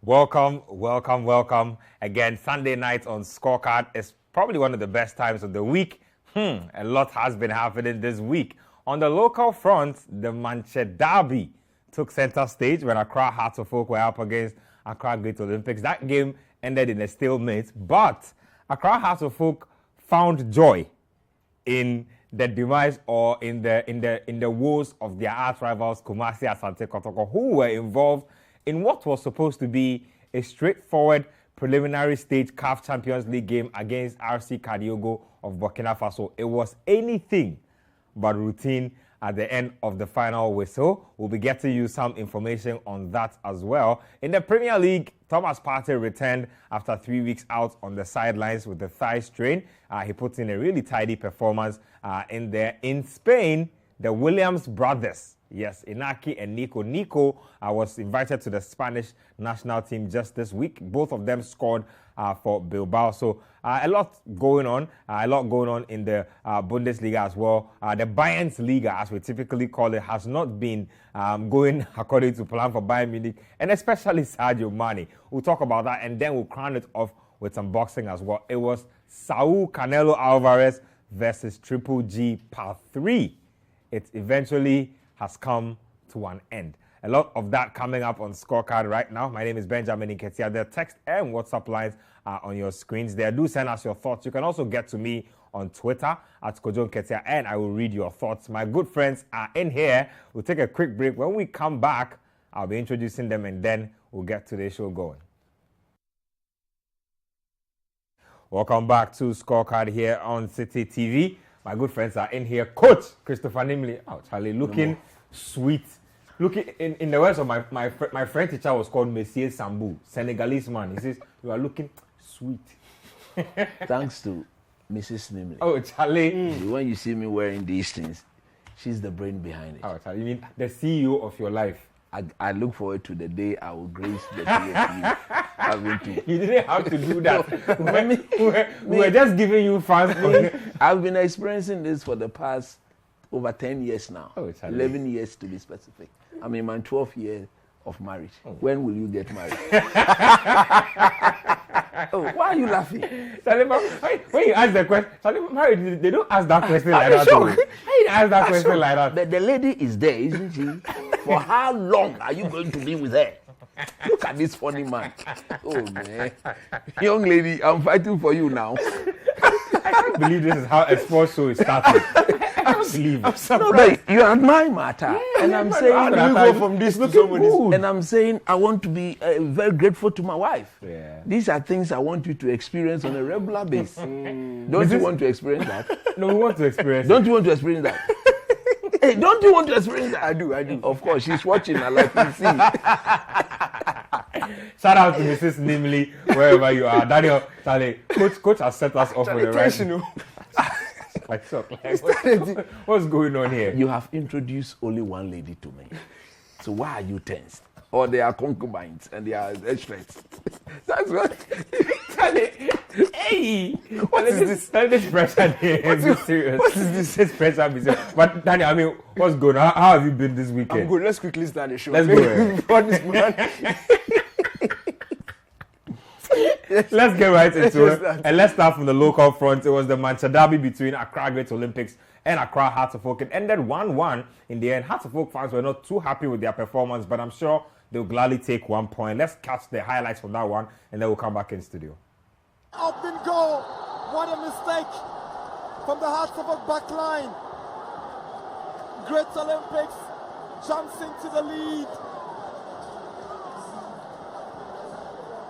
Welcome, welcome, welcome. Again, Sunday night on Scorecard is probably one of the best times of the week. A lot has been happening this week. On the local front, the Mantse derby took center stage when Accra Hearts of Oak were up against Accra Great Olympics. That game ended in a stalemate, but Accra Hearts of Oak found joy in the demise or in the woes of their arch rivals Kumasi Asante Kotoko, who were involved in what was supposed to be a straightforward preliminary stage CAF Champions League game against RC Kadiogo of Burkina Faso. It was anything but routine at the end of the final whistle. We'll be getting you some information on that as well. In the Premier League, Thomas Partey returned after 3 weeks out on the sidelines with the thigh strain. He put in a really tidy performance in there. In Spain, the Williams brothers, yes, Inaki and Niko. Niko was invited to the Spanish national team just this week. Both of them scored for Bilbao. So a lot going on in the Bundesliga as well. The Bayern's Liga, as we typically call it, has not been going according to plan for Bayern Munich, and especially Sadio Mane. We'll talk about that, and then we'll crown it off with some boxing as well. It was Saul Canelo Alvarez versus Triple G Part 3. It eventually has come to an end. A lot of that coming up on Scorecard right now. My name is Benjamin Nketsia. The text and WhatsApp lines are on your screens there. Do send us your thoughts. You can also get to me on Twitter at Nketsia, and I will read your thoughts. My good friends are in here. We'll take a quick break. When we come back, I'll be introducing them, and then we'll get today's show going. Welcome back to Scorecard here on Citi TV. My good friends are in here. Coach Christopher Nimley. Oh, Charlie, looking sweet. Looking, in the words of my friend teacher was called Monsieur Sambou, Senegalese man. He says, you are looking sweet. Thanks to Mrs. Nimley. Oh, Charlie. When you see me wearing these things, she's the brain behind it. Oh, Charlie, you mean the CEO of your life? I look forward to the day I will grace the TFU. You didn't have to do that. we were just giving you fans. I've been experiencing this for the past over 10 years now. Oh, 11 years to be specific. I'm in my 12th year of marriage. Oh. When will you get married? Oh, why are you laughing? When you ask the question, married, they don't ask that question like that. How you ask that question like that? The lady is there, isn't she? For how long are you going to be with her? Look at this funny man. Oh, man. Young lady, I'm fighting for you now. I can't believe this is how a sports show is starting. I can't believe it. No, but you are my matter. Yeah, and I'm saying, you go from this to somebody. And I'm saying, I want to be very grateful to my wife. Yeah. These are things I want you to experience on a regular basis. Don't you want to experience that? No, we want to experience Don't you want to experience that? Hey, don't you want to experience that? I do. Of course, she's watching. I like to see. Shout out to Mrs. Nimley, wherever you are. Daniel, Charlie, coach has set us off with the right. What's going on here? You have introduced only one lady to me. So why are you tensed? Or they are concubines and they are extras. That's what. Hey, what is this pressure here? What is this pressure? But Daniel, I mean, what's going on? How have you been this weekend? I'm good. Let's quickly start the show. Let's go. Let's get right into it. And let's start from the local front. It was the Mantse derby between Accra Great Olympics and Accra Hearts of Oak. It ended 1-1 in the end. Hearts of Oak fans were not too happy with their performance, but I'm sure they'll gladly take 1 point. Let's catch the highlights from that one, and then we'll come back in studio. Up and goal. What a mistake from the Hearts of Oak back line. Great Olympics jumps into the lead.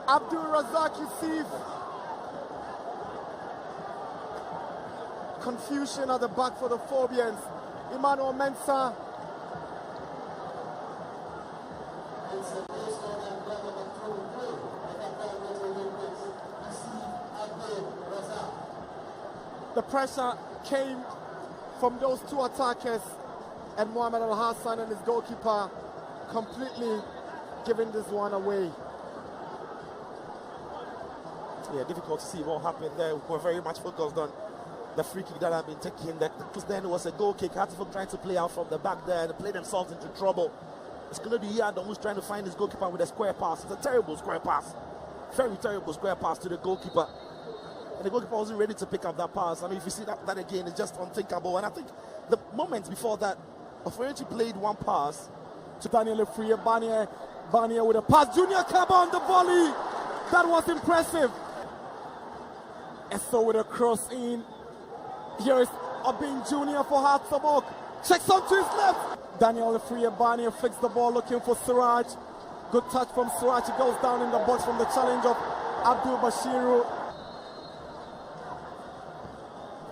Abdul Razak Yusuf. Confusion at the back for the Phobians. Emmanuel Mensah. The pressure came from those two attackers, and Mohamed Al Hassan and his goalkeeper completely giving this one away. Yeah, difficult to see what happened there. We're very much focused on the free kick that had been taken. Because then it was a goal kick. Hartford trying to play out from the back there and play themselves into trouble. It's going to be Yadom who's trying to find his goalkeeper with a square pass. It's a terrible square pass. Very terrible square pass to the goalkeeper. And the goalkeeper wasn't ready to pick up that pass. I mean, if you see that again, it's just unthinkable. And I think the moments before that, Oferenchi played one pass to Daniel Free. Barnier with a pass. Junior Kaba on the volley. That was impressive. Esso with a cross in. Here is Abin Junior for Hartsamok. Checks onto his left. Daniel Free. Barnier flicks the ball looking for Siraj. Good touch from Siraj. He goes down in the box from the challenge of Abdul Bashiru.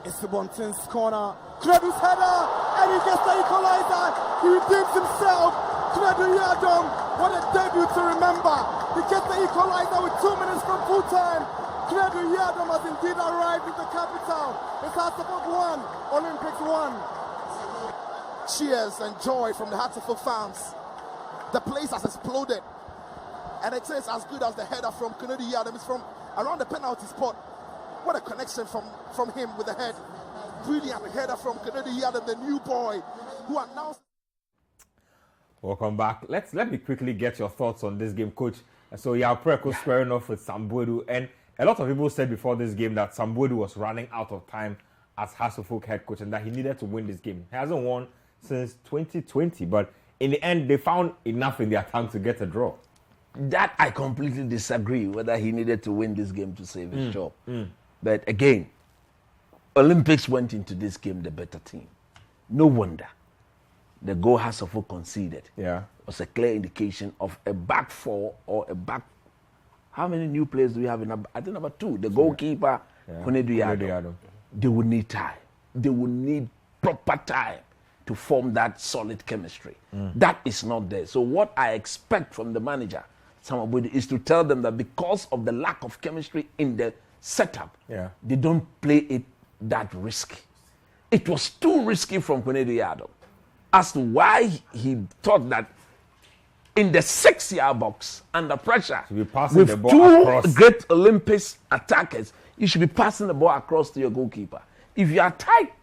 It's the Bontin's corner. Kredu's header, and he gets the equalizer. He redeems himself. Kredu Yadom, what a debut to remember. He gets the equalizer with 2 minutes from full time. Kredu Yadom has indeed arrived in the capital. It's Hartlepool 1, Olympics 1. Cheers and joy from the Hartlepool fans. The place has exploded. And it is as good as the header from Kredu Yadom. It's from around the penalty spot. What a connection from him with the head. Brilliant header from Canelo Yadam, the new boy who announced. Welcome back. Let me quickly get your thoughts on this game, Coach. So Preko squaring off with Sambuedu, and a lot of people said before this game that Sambuedu was running out of time as Hasselhoff head coach and that he needed to win this game. He hasn't won since 2020, but in the end, they found enough in their tank to get a draw. That I completely disagree, whether he needed to win this game to save his job. But again, Olympics went into this game the better team. No wonder the goal Hasselhoff conceded was a clear indication of a back four or a back. How many new players do we have in? I think number 2, the goalkeeper, Konedu Yadom. They would need time. They would need proper time to form that solid chemistry. That is not there. So what I expect from the manager, Samabudi, is to tell them that because of the lack of chemistry in the setup, they don't play it that risky. It was too risky from Konedu Yadom as to why he thought that in the 6-yard box under pressure with the ball 2 across. great Olympics attackers, you should be passing the ball across to your goalkeeper. If you are tight,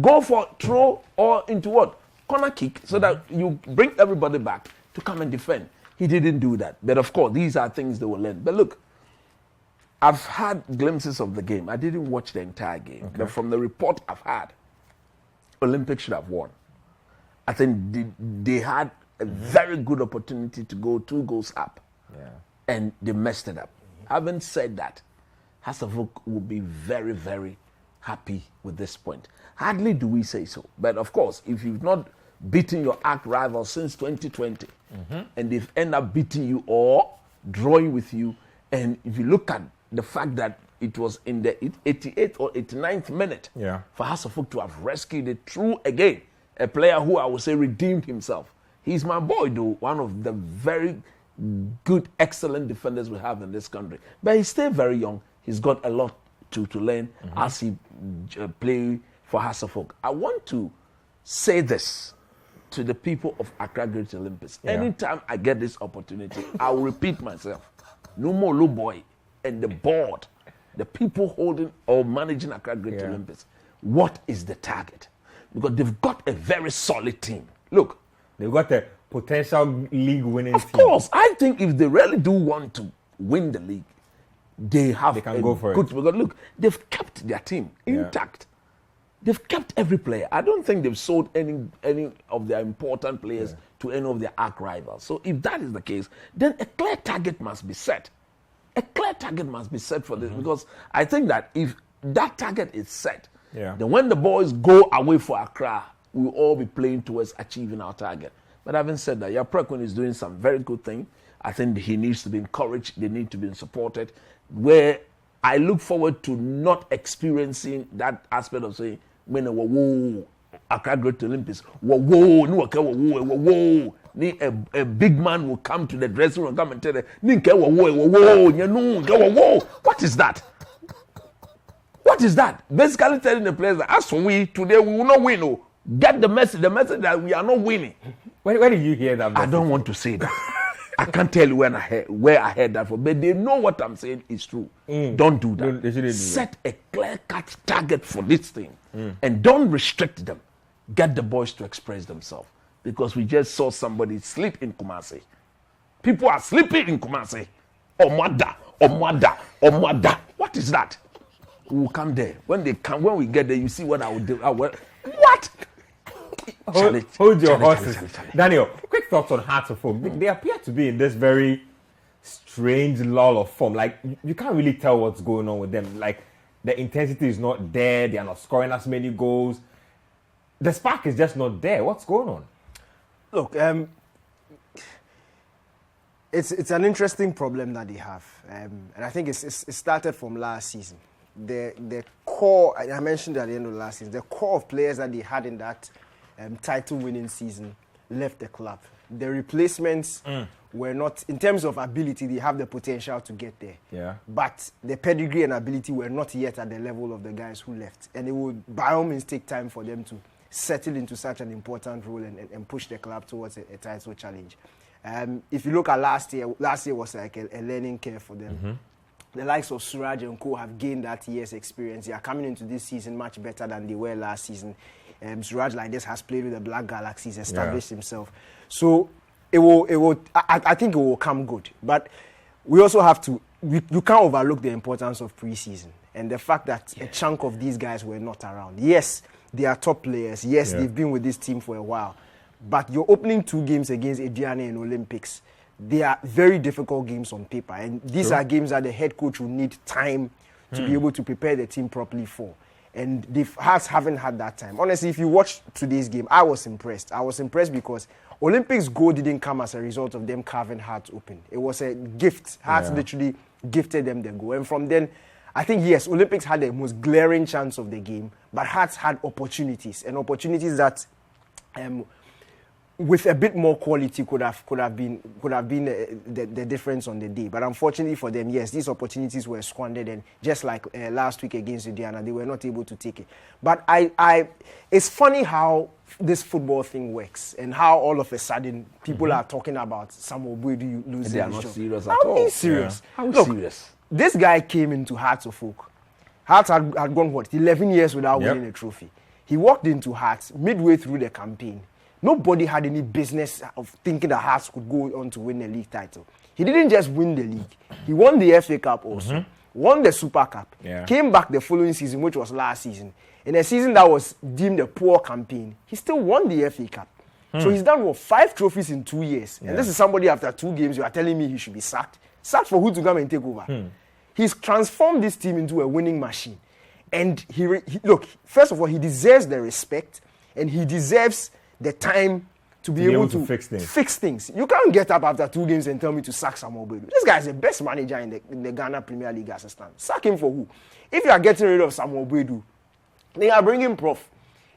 go for throw or into what? Corner kick, so that you bring everybody back to come and defend. He didn't do that. But of course, these are things they will learn. But look, I've had glimpses of the game. I didn't watch the entire game. But from the report I've had, Olympics should have won. I think they had a very good opportunity to go 2 goals up. And they messed it up. Having said that, Hasselhoff will be very, very happy with this point. Hardly do we say so. But of course, if you've not beaten your arch rival since 2020, and they've ended up beating you or drawing with you, and if you look at the fact that it was in the 88th or 89th minute for Hasselhoff to have rescued it through, again, a player who I would say redeemed himself. He's my boy, though, one of the very good, excellent defenders we have in this country. But he's still very young. He's got a lot to learn as he play for Hasselhoff. I want to say this to the people of Accra Great Olympics. Anytime I get this opportunity, I will repeat myself. No more low boy and the board, the people holding or managing Accra Great Olympics. What is the target? Because they've got a very solid team. Look, they've got a potential league winning team. Of course, I think if they really do want to win the league, they can go for good, it. Because look, they've kept their team intact. They've kept every player. I don't think they've sold any of their important players to any of their arch rivals. So if that is the case, then a clear target must be set. A clear target must be set for this, because I think that if that target is set, then when the boys go away for Accra, we'll all be playing towards achieving our target. But having said that, Yaprekwin is doing some very good things. I think he needs to be encouraged. They need to be supported. Where I look forward to not experiencing that aspect of saying, when Accra Great Olympics, a big man will come to the dressing room and come and tell them, what is that? What is that? Basically telling the players that as for we, today we will not win. Oh. Get the message that we are not winning. Where did you hear that message? I don't want to say that. I can't tell you where I heard that from, but they know what I'm saying is true. Don't do that. They shouldn't do Set a clear-cut target for this thing, and don't restrict them. Get the boys to express themselves, because we just saw somebody sleep in Kumasi. People are sleeping in Kumasi. Omada. What is that? We will come there. When we get there, you see what I will do. What? Hold your horses. Daniel, quick thoughts on Hearts of Oak. They appear to be in this very strange lull of form. Like, you can't really tell what's going on with them. Like, the intensity is not there. They are not scoring as many goals. The spark is just not there. What's going on? Look, it's an interesting problem that they have, and I think it started from last season. The core, I mentioned at the end of last season, the core of players that they had in that title-winning season left the club. The replacements were not, in terms of ability, they have the potential to get there. Yeah. But the pedigree and ability were not yet at the level of the guys who left. And it would, by all means, take time for them to settle into such an important role and push the club towards a title challenge. If you look at last year was like a learning curve for them. Mm-hmm. The likes of Suraj and Co have gained that year's experience. They are coming into this season much better than they were last season. Suraj, like this, has played with the Black Galaxies, established himself. So I think it will come good. But we also have to, you can't overlook the importance of preseason and the fact that a chunk of these guys were not around. Yes, they are top players. Yes, they've been with this team for a while. But you're opening 2 games against Ediane and Olympics. They are very difficult games on paper. And these are games that the head coach will need time to be able to prepare the team properly for. And the Hearts haven't had that time. Honestly, if you watch today's game, I was impressed. I was impressed because Olympics' goal didn't come as a result of them carving Hearts open. It was a gift. Hearts literally gifted them the goal. And from then, I think, yes, Olympics had the most glaring chance of the game, but Hearts had opportunities, and opportunities that with a bit more quality could have been the difference on the day. But unfortunately for them, yes, these opportunities were squandered, and just like last week against Indiana, they were not able to take it. But it's funny how this football thing works and how all of a sudden people are talking about Samuel Boadu losing They are his not job. serious at How all. is serious? How Look, serious? This guy came into Hearts of Oak. Hearts had gone, 11 years without winning a trophy. He walked into Hearts midway through the campaign. Nobody had any business of thinking that Hearts could go on to win the league title. He didn't just win the league. He won the FA Cup also. Won the Super Cup. Came back the following season, which was last season. In a season that was deemed a poor campaign, he still won the FA Cup. So he's done 5 trophies in 2 years. And this is somebody after 2 games, you are telling me he should be sacked. Sacked for who to come and take over? He's transformed this team into a winning machine. And look, first of all, he deserves the respect, and he deserves the time to be able to fix things. You can't get up after 2 games and tell me to sack Samuel Boadu. This guy is the best manager in the Ghana Premier League as it stands. Sack him for who? If you are getting rid of Samuel Boadu, then you are bringing Prof.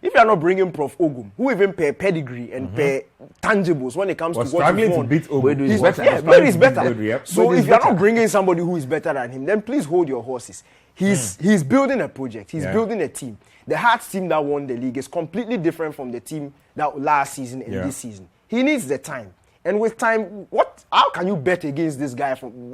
If you are not bringing Prof Ogum, who even pay pedigree and pay tangibles when it comes to what he's won, to beat Ogum. He's better. Boadu is better. So if you are not bringing somebody who is better than him, then please hold your horses. He's building a project. He's building a team. The Hearts team that won the league is completely different from the team that last season and this season. He needs the time. And with time, how can you bet against this guy from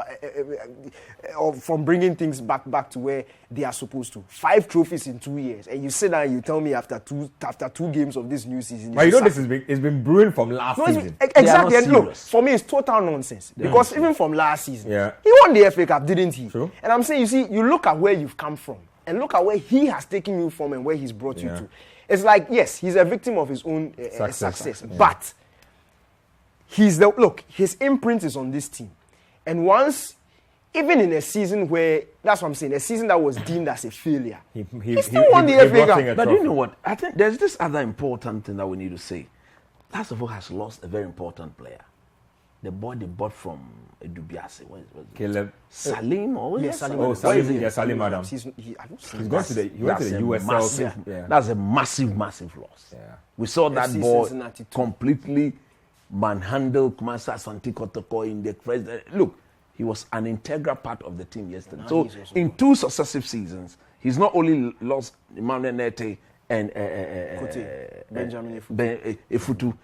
bringing things back to where they are supposed to? 5 trophies in 2 years, and you sit down and you tell me after two games of this new season. But you know it's been brewing from last season. Exactly. And look, for me, it's total nonsense because even from last season, he won the FA Cup, didn't he? True. And I'm saying, you look at where you've come from and look at where he has taken you from and where he's brought you to. It's like, yes, he's a victim of his own success. But his imprint is on this team. And once, even in a season where, that's what I'm saying, a season that was deemed as a failure, he still won the FA Cup. But you know what? I think there's this other important thing that we need to say. Leicester has lost a very important player. The boy they bought from Dubiase. What is Caleb Salim or Salim Adams. He went to the USL. That's a massive loss. We saw that boy completely manhandle Kumasa Asante Kotoko in the first. Look, he was an integral part of the team yesterday. So in 2 successive seasons, he's not only lost Emmanuel Nete and Benjamin Nketsia.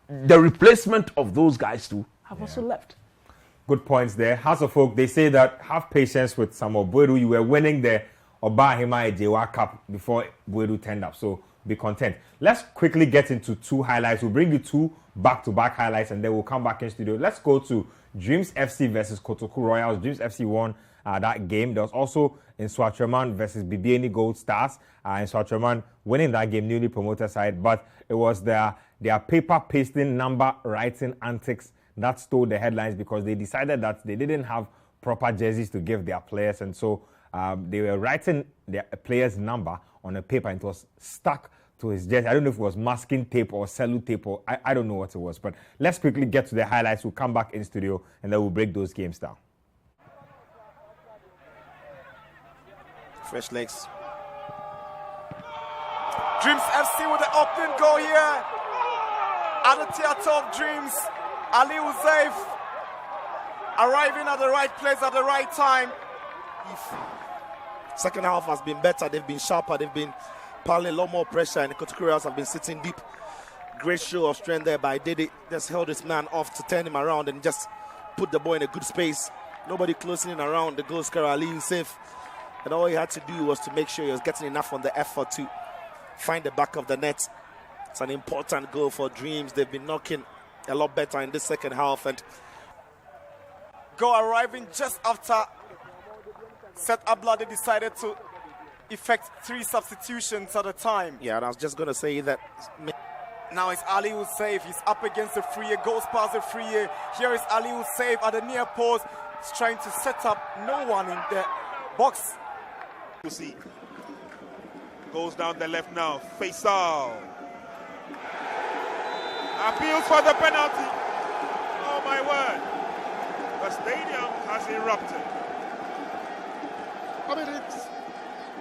The replacement of those guys too have also left. Good points there. House of Folk, they say that have patience with Samuel Boadu. You were winning the Obahima Ejewa Cup before Boadu turned up. So be content. Let's quickly get into 2 highlights. We'll bring you 2 back-to-back highlights, and then we'll come back in studio. Let's go to Dreams FC versus Kotoko Royals. Dreams FC won that game. There was also Nsoatreman versus BBN Gold Stars. Nsoatreman winning that game, newly promoted side, but it was their paper pasting, number writing antics that stole the headlines because they decided that they didn't have proper jerseys to give their players, and so they were writing their player's number on a paper and it was stuck to his jersey. I don't know if it was masking tape or cello tape or I don't know what it was, but let's quickly get to the highlights. We'll come back in studio and then we'll break those games down. Fresh legs. Dreams FC with the opening goal here. At the theatre of Dreams, Ali Uzaif arriving at the right place at the right time. Second half has been better. They've been sharper. They've been piling a lot more pressure, and the Kotokoreans have been sitting deep. Great show of strength there by Dede. Just held this man off to turn him around and just put the ball in a good space. Nobody closing in around the goal scorer, Ali Uzaif. And all he had to do was to make sure he was getting enough on the effort to find the back of the net. It's an important goal for Dreams. They've been knocking a lot better in this second half, and goal arriving just after Seth Ablade decided to effect 3 substitutions at a time. Yeah, and I was just going to say that now it's Ali Uzaif. He's up against the free, goes past the free. Here is Ali Uzaif at the near post. He's trying to set up no one in the box. You see, goes down the left now. Faisal appeals for the penalty. Oh my word! The stadium has erupted. I mean, it's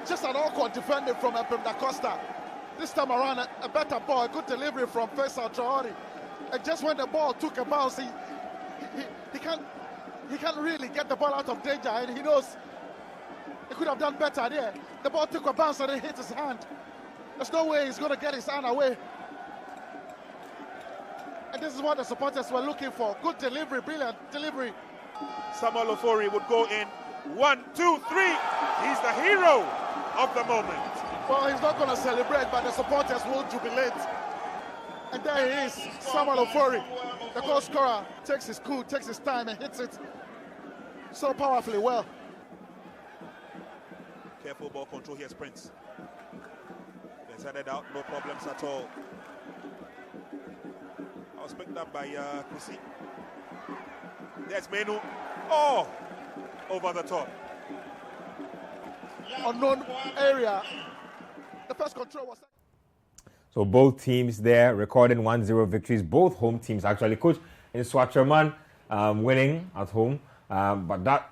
just an awkward defending from Epim Da Costa. This time around, a better ball, a good delivery from Faisal Traore. And just when the ball took a bounce, he can't really get the ball out of danger, and he knows he could have done better there. The ball took a bounce and it hit his hand. There's no way he's going to get his hand away. And this is what the supporters were looking for. Good delivery, brilliant delivery. Samuel Ofori would go in. 1, 2, 3. He's the hero of the moment. Well, he's not going to celebrate, but the supporters will jubilate. And there he is, Samuel Ofori. The goal scorer takes his cool, takes his time and hits it so powerfully well. Careful ball control here, Prince. Let's head it out, no problems at all. I was picked up by Kusi. There's Menu. Oh! Over the top. Unknown area. The first control was... So both teams there recording 1-0 victories. Both home teams actually. Coach Nsoatreman winning at home. But that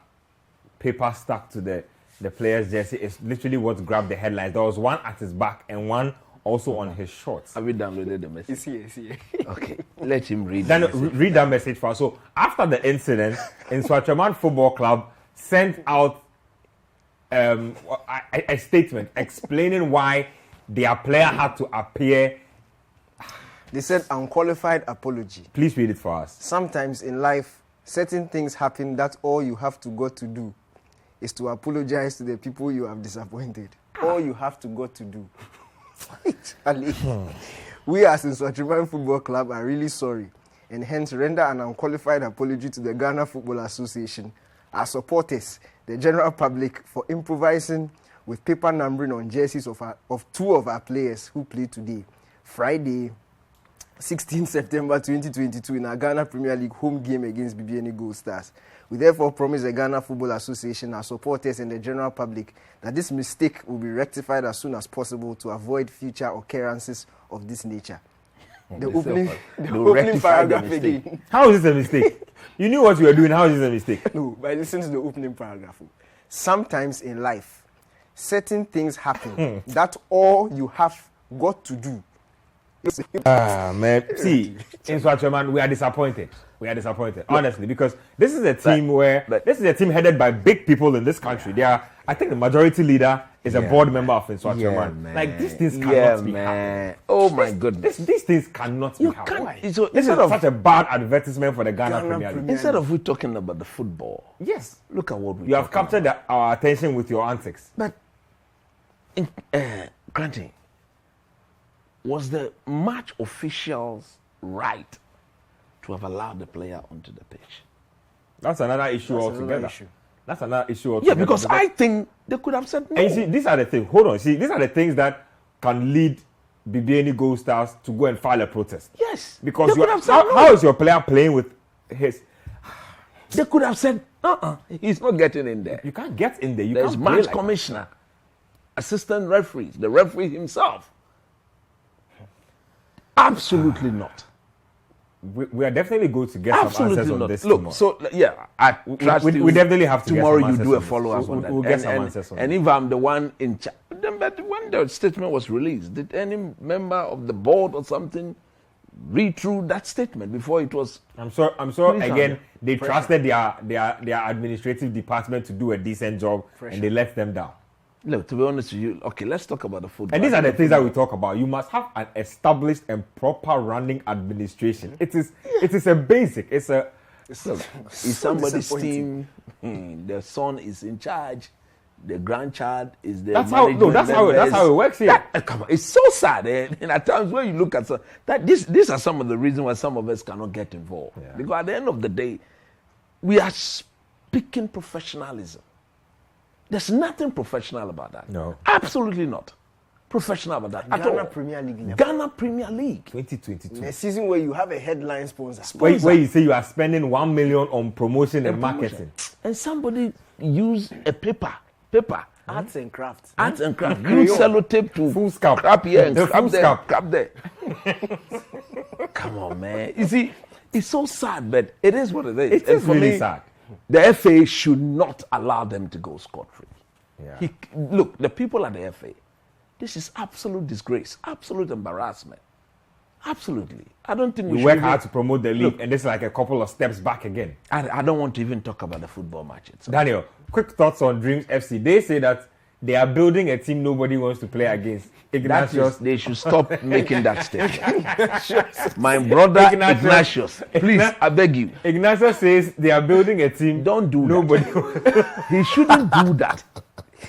paper stuck to the player's jersey is literally what grabbed the headlines. There was one at his back and one also on his shorts. Have you downloaded the message? It's here. Okay, let him read Then the message. read that message for us. So after the incident, Nsoatreman Football Club sent out a statement explaining why their player had to appear. They said unqualified apology. Please read it for us. Sometimes in life, certain things happen that all you have to go to do is to apologize to the people you have disappointed. All you have to go to do. Ali, we as Nsoatreman Football Club are really sorry and hence render an unqualified apology to the Ghana Football Association, our supporters, the general public, for improvising with paper numbering on jerseys of 2 of our players who played today, Friday, 16 September 2022 in our Ghana Premier League home game against BBN Gold Stars. We therefore promise the Ghana Football Association, our supporters and the general public that this mistake will be rectified as soon as possible to avoid future occurrences of this nature. The opening paragraph again. How is this a mistake? You knew what you were doing. How is this a mistake? No, but listen to the opening paragraph. Sometimes in life, certain things happen that all you have got to do. Man. See, Nsoatreman, we are disappointed. Honestly, because this is a team this is a team headed by big people in this country. They are, I think the majority leader is a board member of Nsoatreman. Like, these things cannot be happening. Oh my goodness. These things cannot be happening. So This is such a bad advertisement for the Ghana Premier League. instead of we talking about the football, Yes. look at what we You have captured our attention with your antics. But, granting, was the match officials right to have allowed the player onto the pitch? That's another issue altogether. That's another issue altogether. Yeah, because I think they could have said no. And you see, these are the things. Hold on. See, these are the things that can lead BBNE Gold Stars to go and file a protest. Yes. Because they could have said how is your player playing with his? They could have said, he's not getting in there. You can't get in there. There's match commissioner, assistant referees, the referee himself. Absolutely not. We are definitely going to get some answers on this tomorrow. So yeah, we definitely have to tomorrow. Get some you do a answers follow-up on that. We'll get some answers on and if I'm the one in charge, but when the statement was released, did any member of the board or something read through that statement before it was? I'm sure. Again, they trusted their administrative department to do a decent job, and they let them down. Look, to be honest with you, okay, let's talk about the football. And these are the things that we talk about. You must have an established and proper running administration. It is a basic. It's somebody's team. The son is in charge. The grandchild is the. That's how it works here. Come on, it's so sad. And at times when you look at these are some of the reasons why some of us cannot get involved. Yeah. Because at the end of the day, we are speaking professionalism. There's nothing professional about that. No. Absolutely not. Professional about that. Ghana Premier League level. Ghana Premier League. 2022. A season where you have a headline sponsor. Where you say you are spending 1 million on promotion and marketing. And somebody use a paper. Arts and crafts. Arts and crafts. Use sellotape to full scalp. Crap here and crap there. Scalp. Crap there. Come on, man. You see, it's so sad, but it is what it is. It is really sad. The FA should not allow them to go scot-free. Yeah. Look, the people at the FA, this is absolute disgrace, absolute embarrassment. Absolutely. I don't think we work should hard to promote the league, and this is like a couple of steps back again. I don't want to even talk about the football match itself. Daniel, quick thoughts on Dreams FC. They say that they are building a team nobody wants to play against. Ignatius. They should stop making that statement. My brother Ignatius, please, I beg you. Ignatius says they are building a team. Don't do nobody. He shouldn't do that.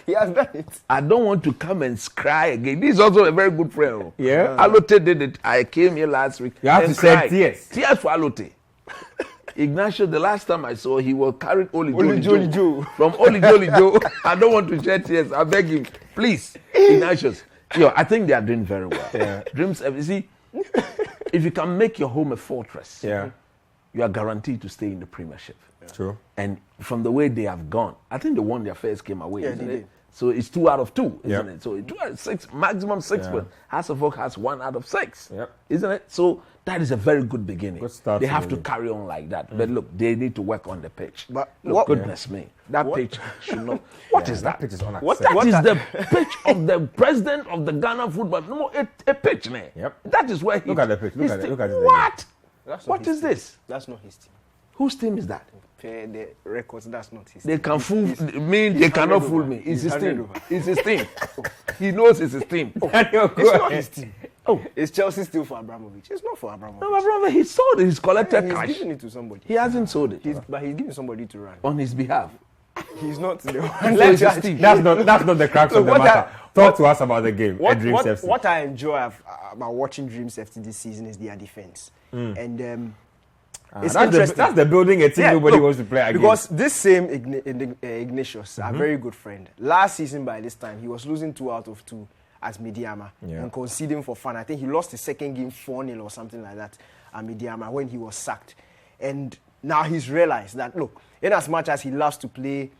He has done it. I don't want to come and cry again. This is also a very good friend. Yeah. Alote did it. I came here last week. You have to say tears. Tears for Alote. Ignatius, the last time I saw, he was carrying Oli Jolly Joe. From Oli Jolly Joe. I don't want to shed tears. I beg you. Please, Ignatius. I think they are doing very well. Yeah. Dreams, you see, if you can make your home a fortress, you are guaranteed to stay in the Premiership. True. And from the way they have gone, I think they won their first game away, isn't it? So it's 2 out of 2, isn't it? So 2 out of 6, maximum 6 points. Hasselhoff has 1 out of 6, isn't it? So that is a very good beginning. Good start. They have to carry on like that. But look, they need to work on the pitch. But look, goodness me, that pitch should not. What is that? Pitch is unacceptable. That is the pitch of the president of the Ghana football. No, a pitch, man. Yep. That is where he. Look at the pitch. Look at it. What? What is this? That's not his team. Whose team is that? The records, that's not his team. They can fool me, they cannot fool me. It's his team. It's his team. He knows it's his team. It's not his team. It's Chelsea still for Abramovich. It's not for Abramovich. No, Abramovich, he sold it. He's collected cash. He's giving it to somebody. He hasn't sold it. But he's giving somebody to run. On his behalf. He's not the one. That's not the crux of the matter. Talk to us about the game. What I enjoy about watching Dreams FC this season is their defense. And it's interesting. That's the building a team nobody wants to play against. Because this same Ignatius, a very good friend, last season by this time, he was losing 2 out of 2 at Midiama and conceding for fun. I think he lost the second game 4-0 or something like that at Midiama when he was sacked. And now he's realized that, look, in as much as he loves to play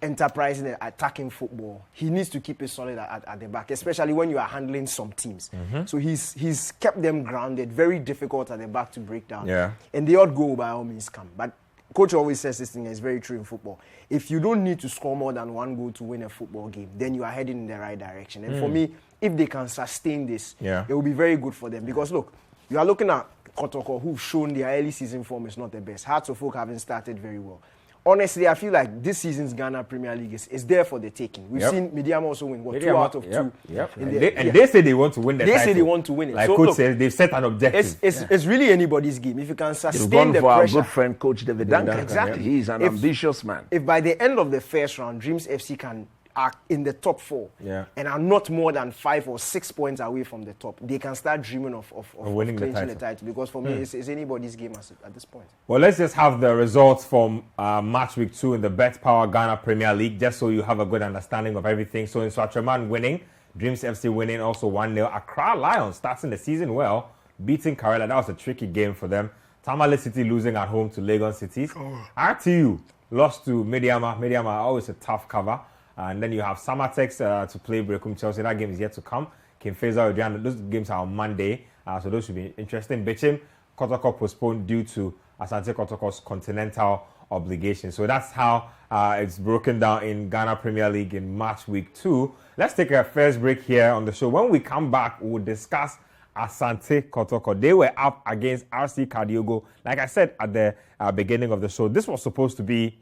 enterprising and attacking football, he needs to keep it solid at the back, especially when you are handling some teams. So he's kept them grounded, very difficult at the back to break down. And the odd goal by all means come. But coach always says this thing is very true in football. If you don't need to score more than 1 goal to win a football game, then you are heading in the right direction. And for me, if they can sustain this, it will be very good for them. Because look, you are looking at Kotoko, who've shown their early season form is not the best. Hearts of Oak haven't started very well. Honestly, I feel like this season's Ghana Premier League is there for the taking. We've seen Midiama also win, 2 out of 2. They say they want to win the title. They say they want to win it. Like so coach says, they've set an objective. It's really anybody's game. If you can sustain the pressure. For our good friend, Coach David Duncan. Exactly. He's an ambitious man. If by the end of the first round, Dreams FC can are in the top 4 and are not more than 5 or 6 points away from the top, they can start dreaming of winning clinching the title. Because for me, it's anybody's game at this point. Well, let's just have the results from match week 2 in the Bet Power Ghana Premier League, just so you have a good understanding of everything. So Nsoatreman winning, Dreams FC winning also 1-0. Accra Lions starting the season well, beating Karela. That was a tricky game for them. Tamale City losing at home to Legon Cities. RTU lost to Mediama. Mediama, always a tough cover. And then you have Samatex to play Brekum Chelsea. That game is yet to come. Kimfeza Odiana. Those games are on Monday. So those should be interesting. Bichim, Kotoko postponed due to Asante Kotoko's continental obligation. So that's how it's broken down in Ghana Premier League in March week 2. Let's take a first break here on the show. When we come back, we'll discuss Asante Kotoko. They were up against RC Kadiogo. Like I said at the beginning of the show, this was supposed to be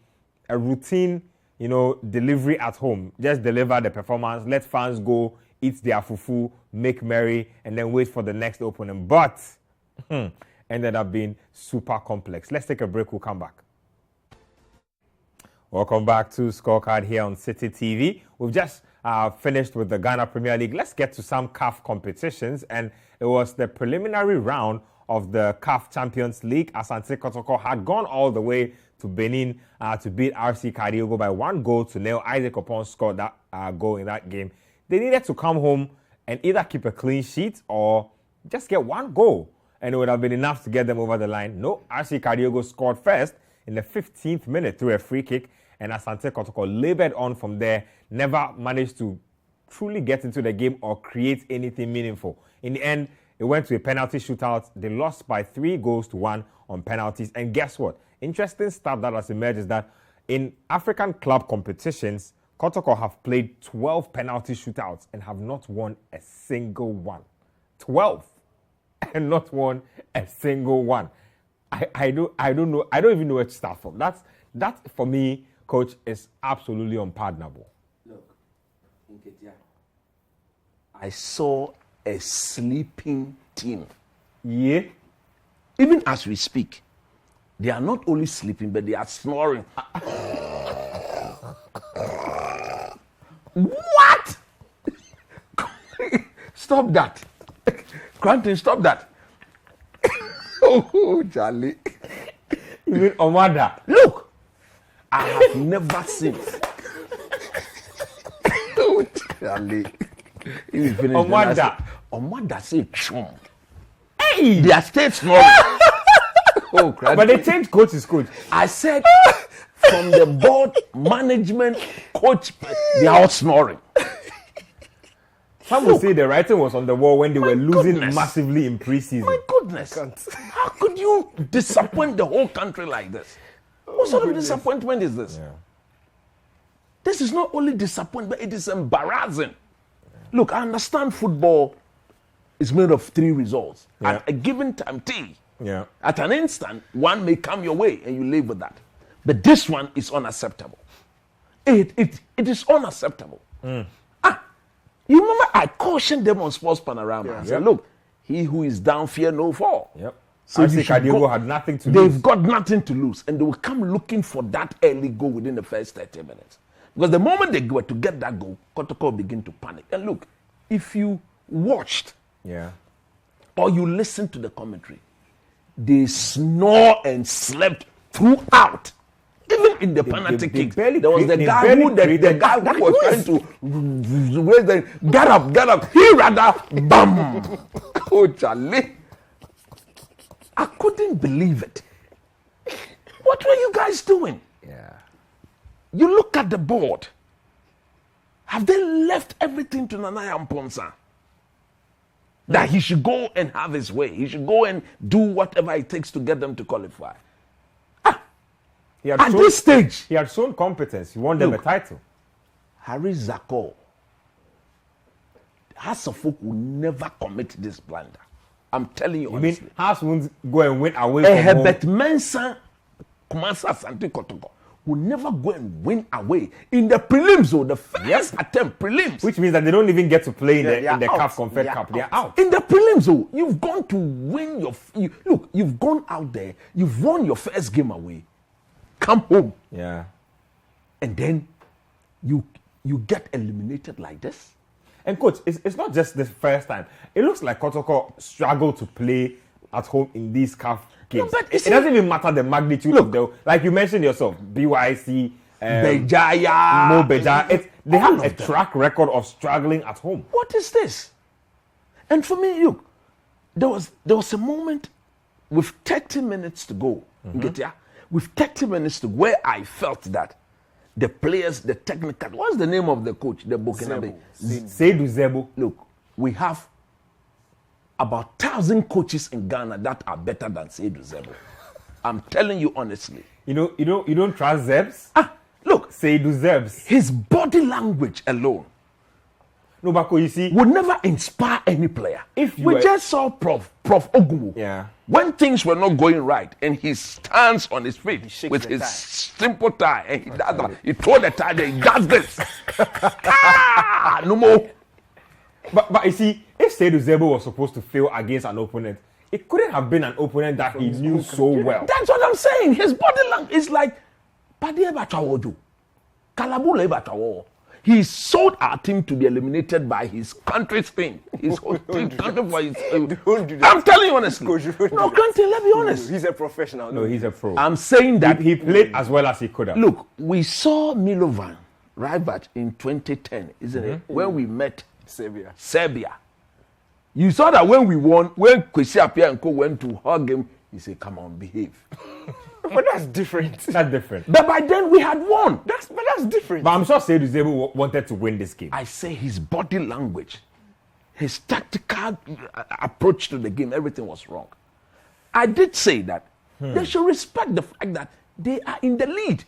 a routine, delivery at home. Just deliver the performance, let fans go, eat their fufu, make merry, and then wait for the next opponent. But ended up being super complex. Let's take a break. We'll come back. Welcome back to Scorecard here on Citi TV. We've just finished with the Ghana Premier League. Let's get to some CAF competitions. And it was the preliminary round of the CAF Champions League. Asante Kotoko had gone all the way to Benin to beat RC Kadiogo by 1-0. Isaac Opon scored that goal in that game. They needed to come home and either keep a clean sheet or just get 1 goal. And it would have been enough to get them over the line. No, RC Kadiogo scored first in the 15th minute through a free kick. And Asante Kotoko labored on from there, never managed to truly get into the game or create anything meaningful. In the end, it went to a penalty shootout. They lost by 3-1 on penalties. And guess what? Interesting stuff that has emerged is that in African club competitions, Kotoko have played 12 penalty shootouts and have not won a single one. 12 and not won a single one. I don't know. I don't even know where to start from. That for me, coach, is absolutely unpardonable. Look, Nketsia, I saw a sleeping team. Yeah. Even as we speak, they are not only sleeping, but they are snoring. What? Stop that. Koranteng, stop that. Oh, Charlie. You mean Omada? Look, I have never seen. Oh, Charlie. Omada say chum. Hey! They are still snoring. Oh, but they changed coach. I said from the board, management, coach, they are all snoring. Some will say the writing was on the wall when they were losing massively in preseason. My goodness. How could you disappoint the whole country like this? What sort of disappointment is this? Yeah. This is not only disappointment, but it is embarrassing. Look, I understand football is made of 3 results. Yeah. At a given time T, at an instant, one may come your way and you live with that. But this one is unacceptable. It is unacceptable. You remember I cautioned them on Sports Panorama. I said, look, he who is down, fear no fall. Yep. So Kadiogo had nothing to lose. They've got nothing to lose. And they will come looking for that early goal within the first 30 minutes. Because the moment they were to get that goal, Kotoko will begin to panic. And look, if you watched or you listened to the commentary, they snore and slept throughout. Even in the penalty kick, there was the guy who was trying to raise the get up. He rather bam. Oh, Charlie. I couldn't believe it. What were you guys doing? Yeah. You look at the board. Have they left everything to Nanaya Mponsa? That he should go and have his way. He should go and do whatever it takes to get them to qualify. At this stage, he had shown competence. He won them a title. Harry Zako, Hasafok will never commit this blunder. I'm telling you honestly. You mean Haas won't go and win away from Herbert home? Mensah, Kumasa Asante Kotoko will never go and win away in the prelims or the first attempt prelims. Which means that they don't even get to play in the CAF Confed Cup. They are out. In the prelims, you've gone to win look, you've gone out there, you've won your first game away. Come home. Yeah. And then you you get eliminated like this? And coach, it's not just the first time. It looks like Kotoko struggled to play at home in these CAF games. No, but it doesn't even matter the magnitude of the, like you mentioned yourself, BYC, Bejaya, Mo Bejaya. They have a track record of struggling at home. What is this? And for me, look, there was a moment with 30 minutes to go, Nketsia, with 30 minutes to go, where I felt that the players, the technical, what's the name of the coach, the Burkinabe? Seydou Zebo. Look, we have about 1,000 coaches in Ghana that are better than Seydou Zebo. I'm telling you honestly. You don't trust Zebs? Look, Seydou Zebs. His body language alone. No, Bako, you see, would never inspire any player. If we just saw Prof Ogumu. Yeah. When things were not going right, and he stands on his feet with his simple tie, and he does that. He throws the tie, and he does this. No more. But you see, if Seydou Zebo was supposed to fail against an opponent, it couldn't have been an opponent that he knew so well. That's what I'm saying. His body language is like, Padie Bachawoju, Kalabule Bachawo. He sold our team to be eliminated by his country's team. His whole team country for his. I'm telling you honestly. No, Koranteng, let's be honest. He's a professional. No, he's a pro. I'm saying that he played as well as he could have. Look, we saw Milovan Rabat in 2010, isn't it? When we met Serbia. You saw that when we won, when Kwesi Appiah-Nko went to hug him, he said, "Come on, behave." But that's different. That's different. But by then we had won. That's different. But I'm sure Seydou Zebo wanted to win this game. I say his body language, his tactical approach to the game, everything was wrong. I did say that they should respect the fact that they are in the lead.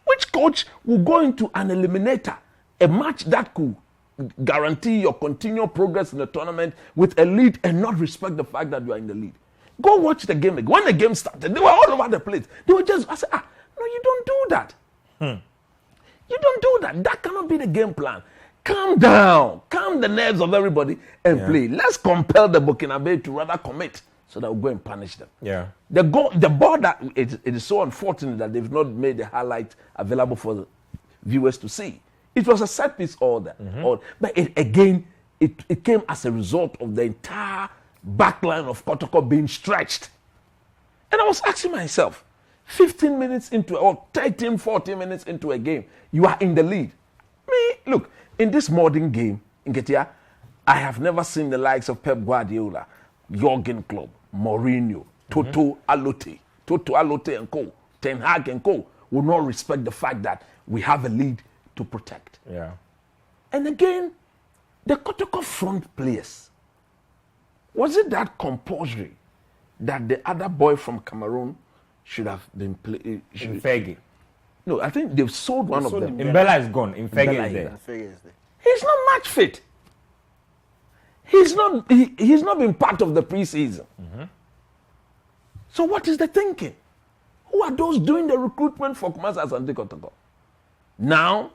Which coach will go into an eliminator, a match that could guarantee your continual progress in the tournament with a lead and not respect the fact that you are in the lead? Go watch the game. When the game started, they were all over the place. They were just, I said, no, you don't do that. You don't do that. That cannot be the game plan. Calm down. Calm the nerves of everybody and play. Let's compel the Burkinabe to rather commit so that we'll go and punish them. Yeah. The ball that it is so unfortunate that they've not made the highlight available for the viewers to see. It was a set piece order. But it came as a result of the entire backline of Kotoko being stretched. And I was asking myself, 15 minutes into, or 13, 14 minutes into a game, you are in the lead. Look, in this modern game, Nketsia, I have never seen the likes of Pep Guardiola, Jurgen Klopp, Mourinho, Toto Alote and co, Ten Hag and co, will not respect the fact that we have a lead to protect. Yeah. And again, the Kotoko front players, was it that compulsory that the other boy from Cameroon should have been playing? Infegi. No, I think they've sold one of them. Mbella is gone. Infegi is there. He's not match fit. He's not been part of the preseason. So what is the thinking? Who are those doing the recruitment for Kumasi Asante Kotoko? Now,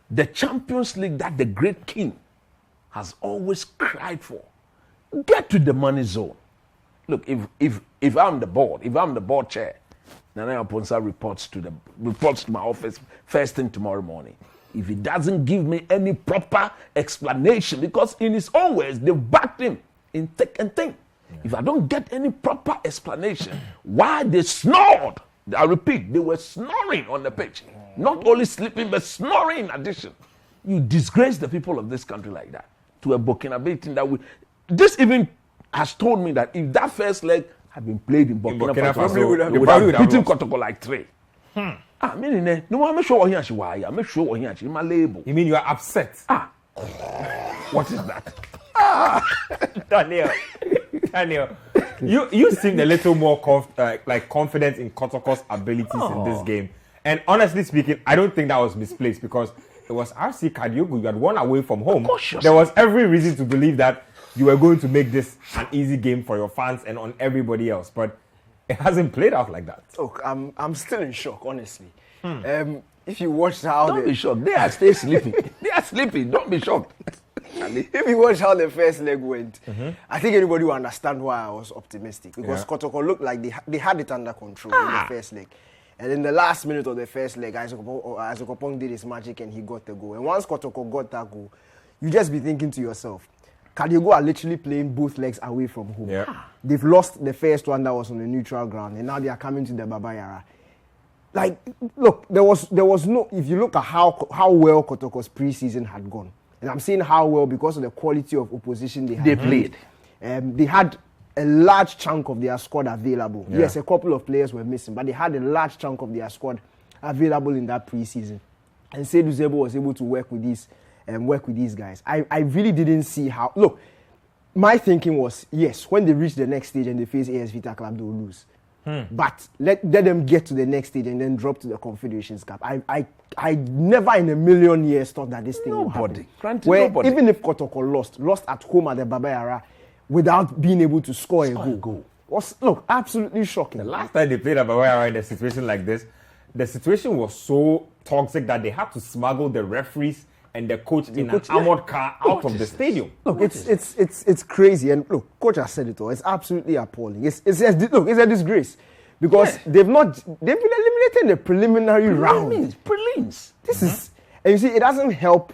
the Champions League that the great king has always cried for. Get to the money zone. Look, if I'm the board chair, Nana Aponsa reports to my office first thing tomorrow morning. If he doesn't give me any proper explanation, because in his own words, they've backed him in thick and thin. If I don't get any proper explanation why they snored, I repeat, they were snoring on the pitch. Not only sleeping, but snoring in addition. You disgrace the people of this country like that to a Burkinabe team that this even has told me that if that first leg had been played in Burkina Faso, they would have beaten Kotoko like 3. Meaning, no one make sure what he why. I make sure what he my label. You mean you are upset? What is that? Daniel, you seemed a little more confident in Kotoko's abilities in this game. And honestly speaking, I don't think that was misplaced because it was RC Kadiogo. You had won away from home. There was every reason to believe that you were going to make this an easy game for your fans and on everybody else. But it hasn't played out like that. Look, I'm still in shock, honestly. If you watched how don't be shocked. They are still sleeping. They are sleeping. Don't be shocked. If you watch how the first leg went, I think anybody will understand why I was optimistic because Kotoko looked like they had it under control in the first leg. And in the last minute of the first leg, Isaac Opong did his magic and he got the goal. And once Kotoko got that goal, you just be thinking to yourself, Kadiego are literally playing both legs away from home. Yeah. They've lost the first one that was on the neutral ground, and now they are coming to the Baba Yara. Like, look, there was no. If you look at how well Kotoko's preseason had gone, and I'm saying how well because of the quality of opposition they played. They had a large chunk of their squad available. Yeah. Yes, a couple of players were missing, but they had a large chunk of their squad available in that preseason. And Seydou Zebo was able to work with these guys. I really didn't see how. Look, my thinking was, yes, when they reach the next stage and they face AS Vita Club, they will lose. But let them get to the next stage and then drop to the Confederations Cup. I never in a million years thought that this thing would happen. Nobody. Even if Kotoko lost at home at the Baba Yara without being able to score a goal. Was, look, absolutely shocking. The last time they played at Baba Yara in a situation like this, the situation was so toxic that they had to smuggle the referees and the coach in an armored car out of the stadium. Look, it's crazy, and look, coach has said it all. It's absolutely appalling. It's a disgrace because they've been eliminated in the preliminary round. Prelims. This is, and you see, it doesn't help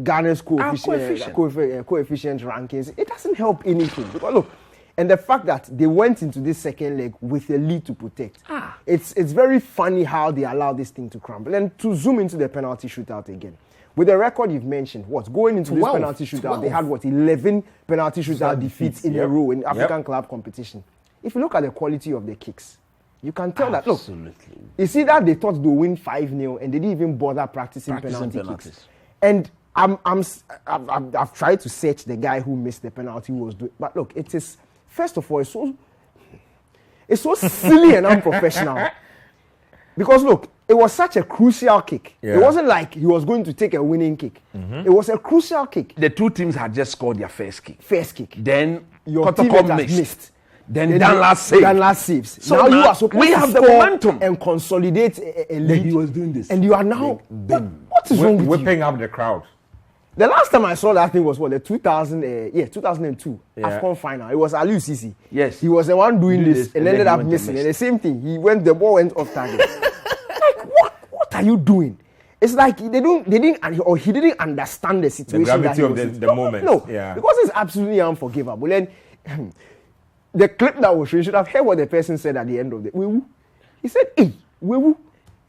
Ghana's coefficient rankings. It doesn't help anything because look, and the fact that they went into this second leg with a lead to protect. It's very funny how they allowed this thing to crumble. And to zoom into the penalty shootout again. With the record you've mentioned, going into this penalty shootout, they had 11 penalty shootout defeats in a row in African club competition. If you look at the quality of the kicks, you can tell that, look, you see that they thought they would win 5-0 and they didn't even bother practicing penalty kicks. And I've tried to search the guy who missed the penalty who was doing, but look, it is, first of all, it's so silly and unprofessional. Because look, it was such a crucial kick. Yeah. It wasn't like he was going to take a winning kick. It was a crucial kick. The two teams had just scored their first kick. Then your teammate missed. Then Danlas saves. So now you are supposed to have the momentum and consolidate a lead. He was doing this. And you are now what is wrong with you? Whipping up the crowd. The last time I saw that thing was the 2002 AFCON final. It was Aliou Cisse. Yes. He was the one doing this and ended up missing. And the same thing, the ball went off target. Like, what are you doing? It's like he didn't understand the situation. The gravity of the moment. No, because it's absolutely unforgivable. And the clip that was shown, you should have heard what the person said at the end of the. He said, "Hey, Wewu,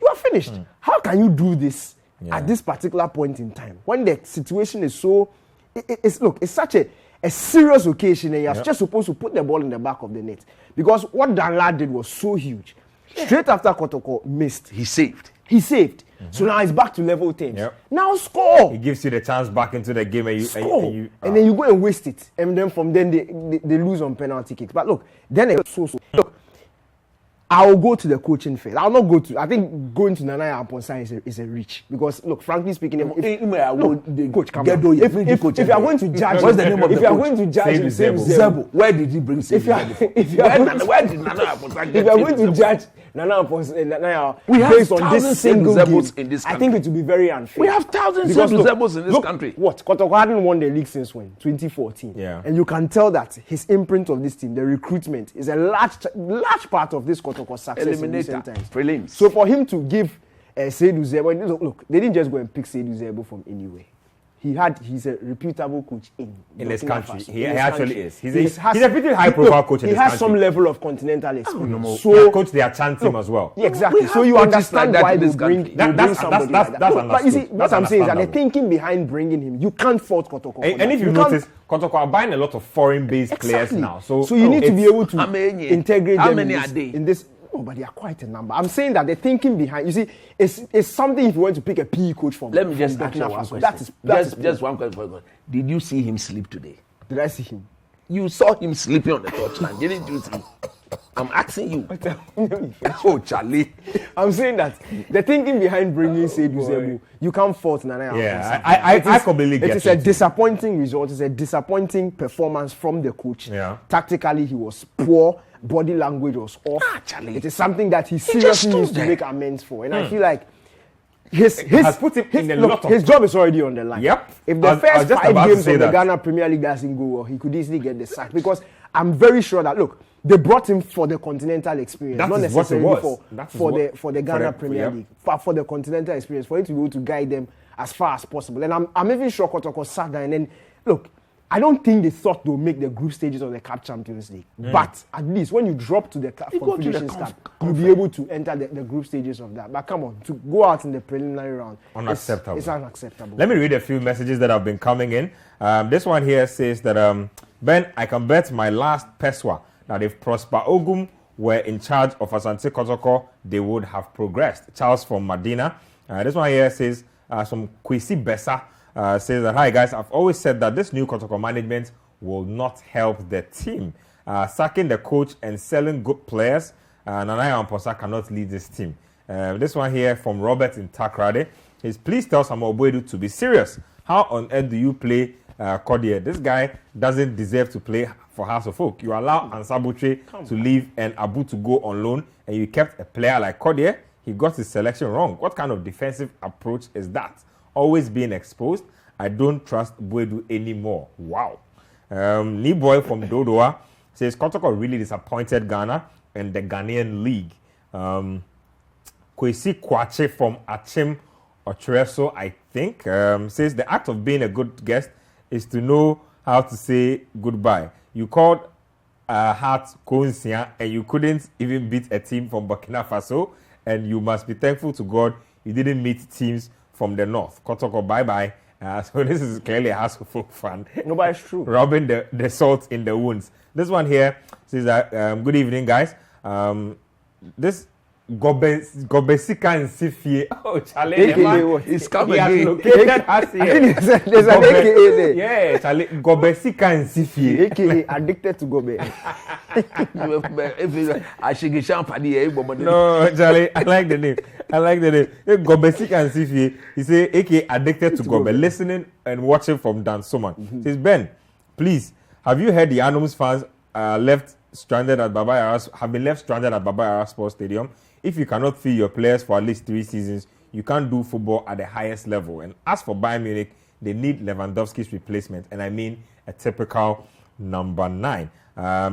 you are finished. How can you do this?" At this particular point in time, when the situation is so, it's such a serious occasion, and you're just supposed to put the ball in the back of the net. Because what Danla did was so huge. Straight after Kotoko missed, he saved. So now it's back to level 10. Now score. It gives you the chance back into the game, and you score. And then you go and waste it, and then from then they lose on penalty kicks. But look, then it's so. Look, I'll go to the coaching field. I'll not go to. I think going to Nanaya Aponsan is a reach because look, frankly speaking, coach, come on. If you are going to judge, what's the name of the coach? If you are going to judge Zebo, where did he bring Zebo? Where did Nanaya Aponsan get? If you are going to judge Nanaya Aponsan, we have based on this single Zebos in this country. I think it will be very unfair. We have thousands of Zebos in this country. What? Kotoko hadn't won the league since when? 2014. And you can tell that his imprint of this team, the recruitment, is a large part of this Kotoko success in recent times. Prelims. So for him to give Seydou Zebo, look, they didn't just go and pick Seydou Zebo from anywhere. He's a reputable coach in this country. He actually is. He's a pretty high-profile coach in this country. He has some level of continental experience. So coach their Chan team as well. Yeah, exactly. So you understand why they bring somebody like that. But you see, what I'm saying is that the thinking behind bringing him, you can't fault Kotoko. And if you notice, Kotoko are buying a lot of foreign-based players now. So you need to be able to integrate them in this. Oh, but they are quite a number. I'm saying that the thinking behind, you see, it's something if you want to pick a PE coach from. Let me just ask you one question. Just one question. Did you see him sleep today? Did I see him? You saw him sleeping on the touchline, didn't you see? I'm asking you. Oh, Charlie. I'm saying that the thinking behind bringing Seydou Zebo, you can't fault Nanaya. Yeah, I completely get it. It is a disappointing result. It's a disappointing performance from the coach. Yeah. Tactically, he was poor. Body language was off. It is something that he seriously needs to make amends for. And I feel like his job is already on the line. Yep. If the first 5 games of the Ghana Premier League doesn't go well, he could easily get the sack. Because I'm very sure that, look, they brought him for the continental experience, That not is what it necessarily was. for the Ghana Premier League, but for the continental experience, for him to be able to guide them as far as possible. And I'm even sure Kotoko sat down and then, look, I don't think they thought they'll make the group stages of the CAF Champions League. But at least when you drop to the CAF Confederations Cup, you'll be able to enter the group stages of that. But come on, to go out in the preliminary round, unacceptable. It's unacceptable. Let me read a few messages that have been coming in. This one here says that, Ben, I can bet my last Peswa that if Prosper Ogum were in charge of Asante Kotoko, they would have progressed. Charles from Medina. This one here says, some Kwesi Besa says that, hi guys, I've always said that this new Kotoko management will not help the team. Sacking the coach and selling good players, Nanaya Amposa cannot lead this team. This one here from Robert in Takrade is, please tell Samuel Boedu to be serious. How on earth do you play Cordier? This guy doesn't deserve to play for House of Folk. You allow Ansabutre to leave and Abu to go on loan, and you kept a player like Cordier. He got his selection wrong. What kind of defensive approach is that? Always being exposed. I don't trust Boedu anymore. Wow. Niboy from Dodoa says, Kotoko really disappointed Ghana and the Ghanaian league. Kwesi Kwache from Achim Otreso, I think, says the act of being a good guest is to know how to say goodbye. You called Heart Konsia and you couldn't even beat a team from Burkina Faso, and you must be thankful to God you didn't meet teams from the north. Kotoko, bye-bye. So this is clearly a House of Folk fan. No, but it's true. Rubbing the salt in the wounds. This one here says that, good evening, guys. This Gobesika and Sifie. Oh, Charlie, It's coming again. There's an AKA there. Yeah, Charlie, Gobesika and Sifie. AKA addicted to Gobe. No, Charlie, I like the name. Gobesika and Sifie. He say AKA addicted to Gobe. Listening and watching from Dan Soman. Says, Ben, please, have you heard the Anums fans have been left stranded at Baba Yara Sports Stadium? If you cannot feel your players for at least 3 seasons, you can't do football at the highest level. And as for Bayern Munich, they need Lewandowski's replacement, and I mean a typical number 9.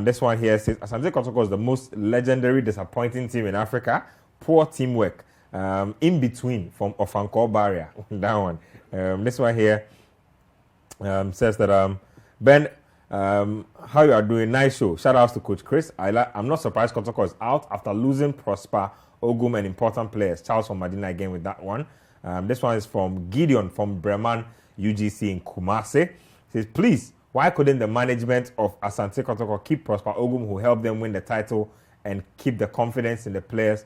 This one here says, Asante Kotoko is the most legendary disappointing team in Africa. Poor teamwork. In between from Ofankor barrier. That one. This one here says that, Ben, how you are doing? Nice show. Shout outs to Coach Chris. I'm not surprised Kotoko is out after losing Prosper, Ogum, and important players. Charles from Medina again with that one. This one is from Gideon from Bremen UGC in Kumasi. Says, please, why couldn't the management of Asante Kotoko keep Prosper Ogum, who helped them win the title, and keep the confidence in the players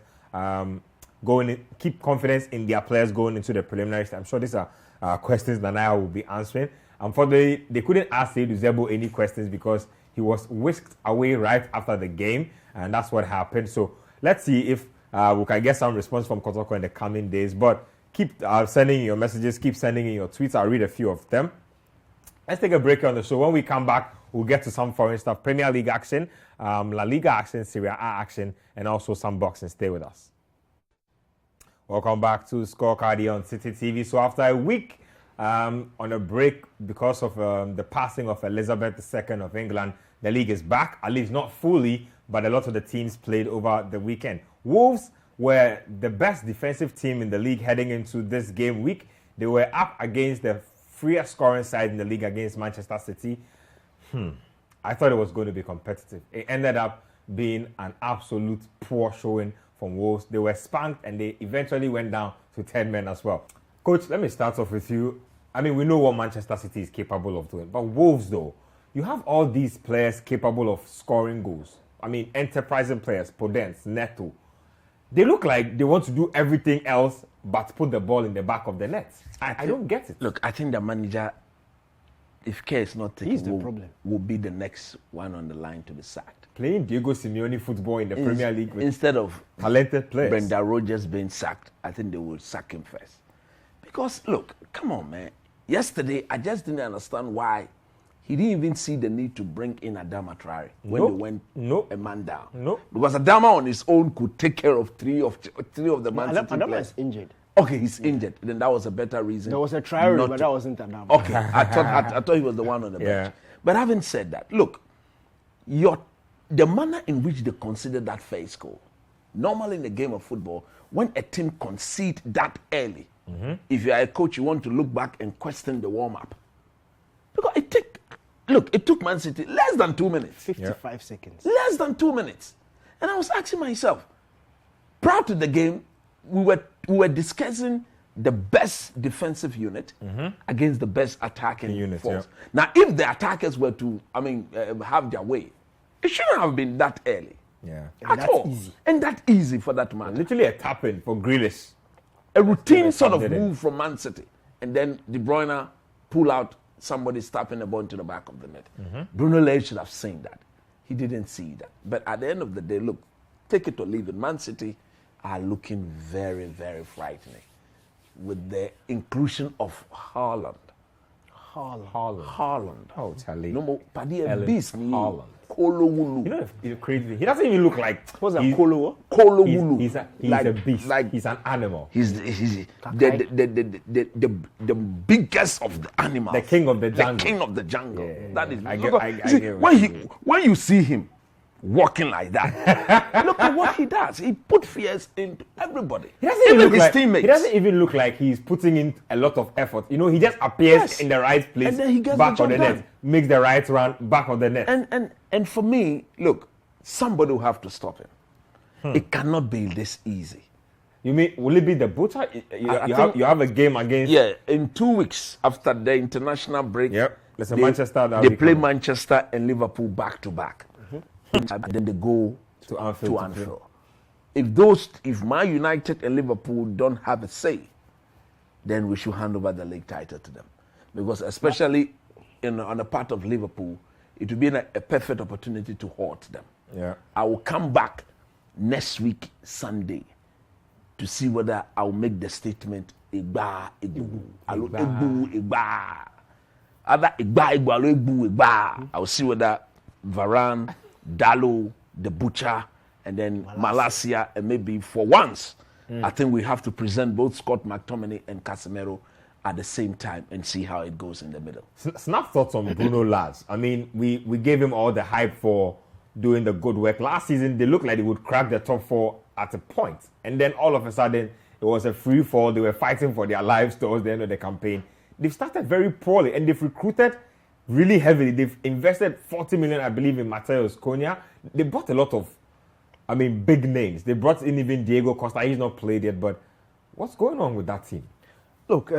keep confidence in their players going into the preliminaries? I'm sure these are questions that I will be answering. Unfortunately, they couldn't ask Seydou Zebo any questions because he was whisked away right after the game, and that's what happened. So let's see if we can get some response from Kotoko in the coming days. But keep sending in your messages, keep sending in your tweets. I'll read a few of them. Let's take a break on the show. When we come back, we'll get to some foreign stuff, Premier League action, La Liga action, Serie A action, and also some boxing. Stay with us. Welcome back to Scorecard here on Citi TV. So after a week on a break because of the passing of Elizabeth II of England, the league is back, at least not fully, but a lot of the teams played over the weekend. Wolves were the best defensive team in the league heading into this game week. They were up against the freer scoring side in the league against Manchester City. I thought it was going to be competitive. It ended up being an absolute poor showing from Wolves. They were spanked and they eventually went down to 10 men as well. Coach, let me start off with you. I mean, we know what Manchester City is capable of doing, but Wolves, though, you have all these players capable of scoring goals. I mean, enterprising players, Podence, Neto. They look like they want to do everything else but put the ball in the back of the net. I don't get it. Look, I think the manager, if care is not taken, He's the problem. Will be the next one on the line to be sacked. Playing Diego Simeone football in the Premier League with instead of talented players. Brendan Rodgers being sacked, I think they will sack him first. Because, look, come on, man. Yesterday, I just didn't understand why he didn't even see the need to bring in Adama Traore when they went a man down. Because Adama on his own could take care of three of the Man City Adama players. is injured. Okay, he's injured. Then that was a better reason. There was a Traore, but that wasn't Adama. Okay, I thought he was the one on the bench. But having said that, look, your the manner in which they consider that first goal. Normally in a game of football, when a team concedes that early, if you are a coach, you want to look back and question the warm-up. Because it took Man City less than 2 minutes. 55 seconds. Less than 2 minutes. And I was asking myself, prior to the game, we were discussing the best defensive unit against the best attacking unit, force. Now, if the attackers were to, have their way, it shouldn't have been that early. Yeah. At all. Easy. And that easy for that matter. Literally a tap-in for Grealish. A routine sort of move from Man City. And then De Bruyne pull out somebody tapping the ball into the back of the net. Bruno Lage should have seen that. He didn't see that. But at the end of the day, look, take it or leave it. Man City are looking very, very frightening with the inclusion of Haaland. Oh, Charlie. No more Paddy Beast. Haaland. Kolowulu. You know, it's crazy. He doesn't even look like. What's that? Kolowulu? Kolowulu. He's a beast. He's an animal. He's the biggest of the animals. The king of the jungle. The king of the jungle. Yeah, that is. I get when you see him walking like that, look at what he does. He put fears into everybody. Even his teammates. He doesn't even look like he's putting in a lot of effort. You know, he just appears in the right place, and then he gets back the on the job net, done. makes the right run, back on the net. And for me, look, somebody will have to stop him. It cannot be this easy. You mean, will it be the butcher? You have a game against... Yeah, in 2 weeks after the international break, they play Manchester and Liverpool back to back. And then they go to Anfield. If Man United and Liverpool don't have a say, then we should hand over the league title to them. Because especially on the part of Liverpool, it will be a perfect opportunity to hurt them. Yeah. I will come back next week, Sunday, to see whether I'll make the statement, Igba. I'll see whether Varane, Dallo, the Butcher, and then Malacia, and maybe for once, I think we have to present both Scott McTominay and Casemiro at the same time and see how it goes in the middle. Snap thoughts on Bruno Lage. I mean, we gave him all the hype for doing the good work. Last season, they looked like they would crack the top 4 at a point. And then all of a sudden, it was a free fall. They were fighting for their lives towards the end of the campaign. They've started very poorly, and they've recruited really heavily. They've invested 40 million, I believe, in Mateus Cunha. They bought a lot of, big names. They brought in even Diego Costa. He's not played yet, but what's going on with that team? Look,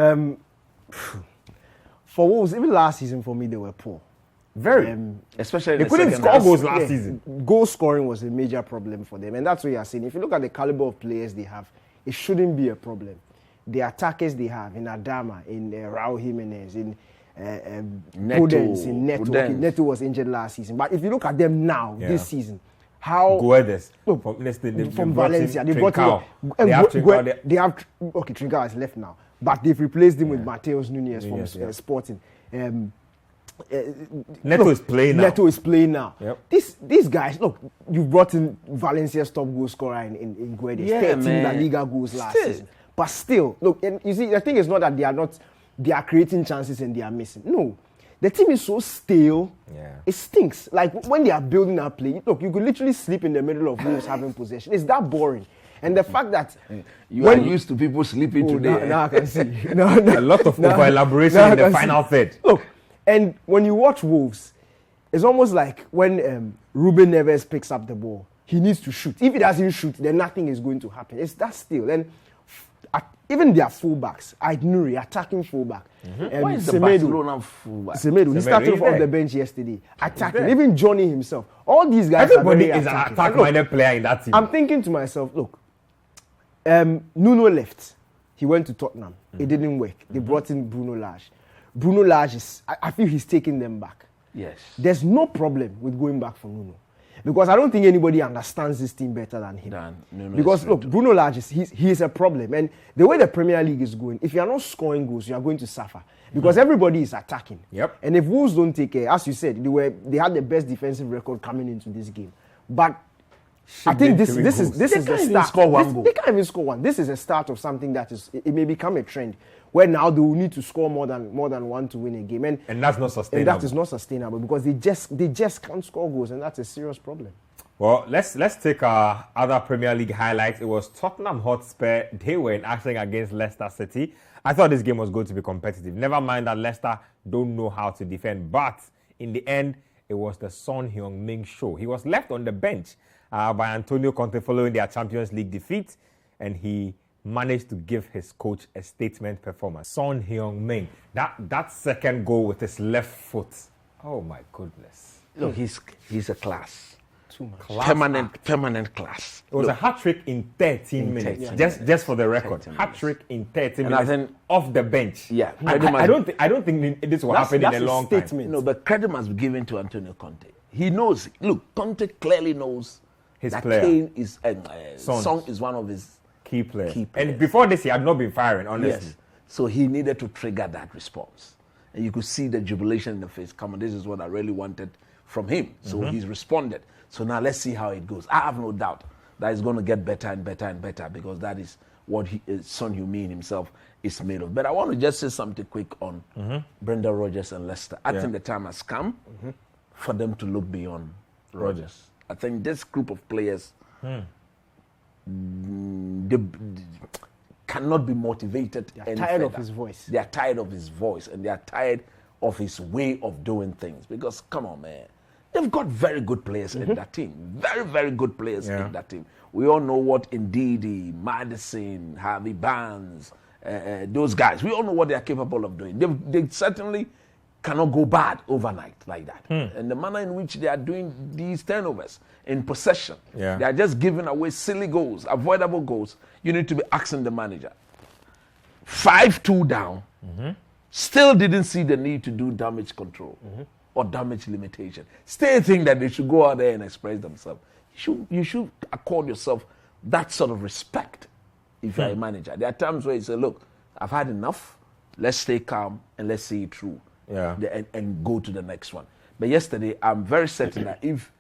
for Wolves, even last season for me, they were poor. Very. Especially they couldn't score goals last season. Goal scoring was a major problem for them, and that's what you're saying. If you look at the caliber of players they have, it shouldn't be a problem. The attackers they have in Adama, in Raul Jimenez, in Prudence, in Neto. Okay, Neto was injured last season, but if you look at them now, this season, how Guedes from Valencia, they brought Trincao has left now, but they've replaced him with Mateus Nunes from Sporting. Neto is playing now. Neto is playing now. Yep. These guys, look, you brought in Valencia's top goal scorer in Guedes, 13 La Liga goals last season. But still, look, and you see, the thing is not that they are creating chances and they are missing. No. The team is so stale, it stinks. Like when they are building up play, look, you could literally sleep in the middle of Wolves having possession. It's that boring. And the fact that you are used to people sleeping today. Now I can see. A lot of over-elaboration in the final third. Look, and when you watch Wolves, it's almost like when Ruben Neves picks up the ball, he needs to shoot. If he doesn't shoot, then nothing is going to happen. It's that still. And even their fullbacks, Aït-Nouri, attacking fullback. Why is the Barcelona fullback? Semedo, he started off the bench yesterday, attacking. Even Johnny himself. All these guys Everybody are is an attack-minded player in that team. I'm thinking to myself, look, Nuno left. He went to Tottenham. It didn't work. They brought in Bruno Lage. Bruno Lage I feel he's taking them back. Yes. There's no problem with going back for Nuno. Because I don't think anybody understands this team better than him. Because look, Bruno Lage, he is a problem. And the way the Premier League is going, if you are not scoring goals, you are going to suffer. Because everybody is attacking. Yep. And if Wolves don't take care, as you said, they had the best defensive record coming into this game. But I think this is the start. They can't even score one. This is a start of something that it may become a trend where now they will need to score more than one to win a game, and that's not sustainable. And that is not sustainable because they just can't score goals, and that's a serious problem. Well, let's take our other Premier League highlights. It was Tottenham Hotspur. They were in action against Leicester City. I thought this game was going to be competitive. Never mind that Leicester don't know how to defend. But in the end, it was the Son Heung-min show. He was left on the bench by Antonio Conte following their Champions League defeat. And he managed to give his coach a statement performance. Son Heung-min, that second goal with his left foot. Oh my goodness. Look, he's a class. Too much. Permanent class. It was a hat-trick in 13 minutes. Just for the record. Hat-trick in 13 minutes. Then, off the bench. Yeah. I don't think this will happen in a long time. No, but credit must be given to Antonio Conte. He knows. Look, Conte clearly knows his that player. Kane is Son is one of his key players. And before this, he had not been firing, honestly. Yes. So he needed to trigger that response. And you could see the jubilation in the face. Come on, this is what I really wanted from him. So he's responded. So now let's see how it goes. I have no doubt that it's going to get better and better and better because that is what Son Heung-min himself is made of. But I want to just say something quick on Brendan Rodgers and Leicester. I think the time has come for them to look beyond Rodgers. I think this group of players they cannot be motivated. They are tired of his voice. They are tired of his voice and they are tired of his way of doing things. Because, come on, man. They've got very good players in that team. Very, very good players in that team. We all know what Ndidi, Madison, Harvey Barnes, those guys, we all know what they are capable of doing. They certainly cannot go bad overnight like that. And the manner in which they are doing these turnovers in possession, they are just giving away silly goals, avoidable goals. You need to be asking the manager. 5-2 down, still didn't see the need to do damage control. Or damage limitation. Still think that they should go out there and express themselves. You should accord yourself that sort of respect if you're a manager. There are times where you say, look, I've had enough. Let's stay calm and let's see it through. And go to the next one. But yesterday, I'm very certain that if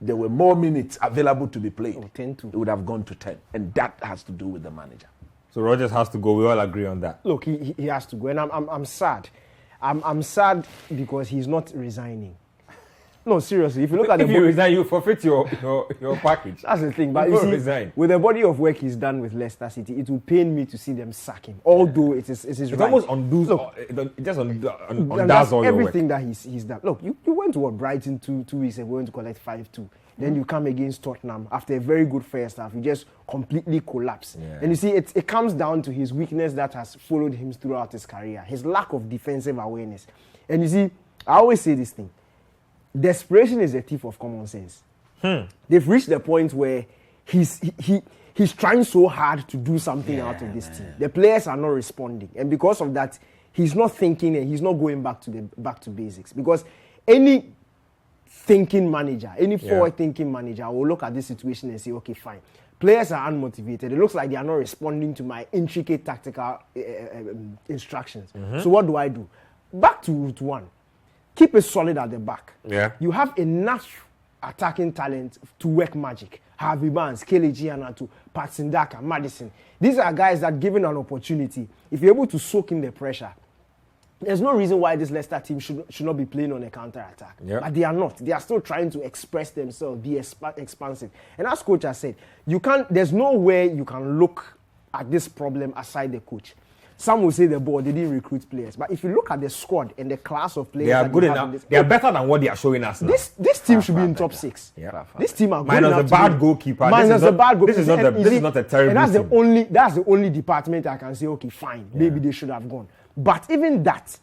there were more minutes available to be played, 10 to. it would have gone to 10. And that has to do with the manager. So Rodgers has to go. We all agree on that. Look, he has to go. And I'm sad. I'm sad because he's not resigning. No, seriously. If you look at if you resign, you forfeit your package. That's the thing. But you see, resign. With the body of work he's done with Leicester City, it will pain me to see them sack him. Although it is it's right. almost undoes. It just undoes all everything your that he's done. Look, you went to Brighton 2 weeks ago, going to collect 5-2. Then you come against Tottenham after a very good first half. You just completely collapse. And you see, it comes down to his weakness that has followed him throughout his career. His lack of defensive awareness. And you see, I always say this thing. Desperation is a thief of common sense. They've reached the point where he's trying so hard to do something out of this team. The players are not responding. And because of that, he's not thinking and he's not going back to basics. Because any thinking manager, any forward-thinking manager will look at this situation and say, okay, fine. Players are unmotivated. It looks like they are not responding to my intricate tactical instructions. So what do? Back to route one. Keep it solid at the back. You have enough attacking talent to work magic. Harvey Barnes, Kelechi Iheanacho, Patson Daka, Madison. These are guys that, given an opportunity, if you're able to soak in the pressure, there's no reason why this Leicester team should not be playing on a counter-attack. But they are not. They are still trying to express themselves, be expansive. And as coach has said, there's no way you can look at this problem aside the coach. Some will say the board, they didn't recruit players. But if you look at the squad and the class of players, they are good enough. They are better than what they are showing us now. This team should be in top 6. This team are good enough. Minus the bad goalkeeper. Minus the bad goalkeeper. This is not a terrible team. And that's the only department I can say, okay, fine, maybe they should have gone. But even that,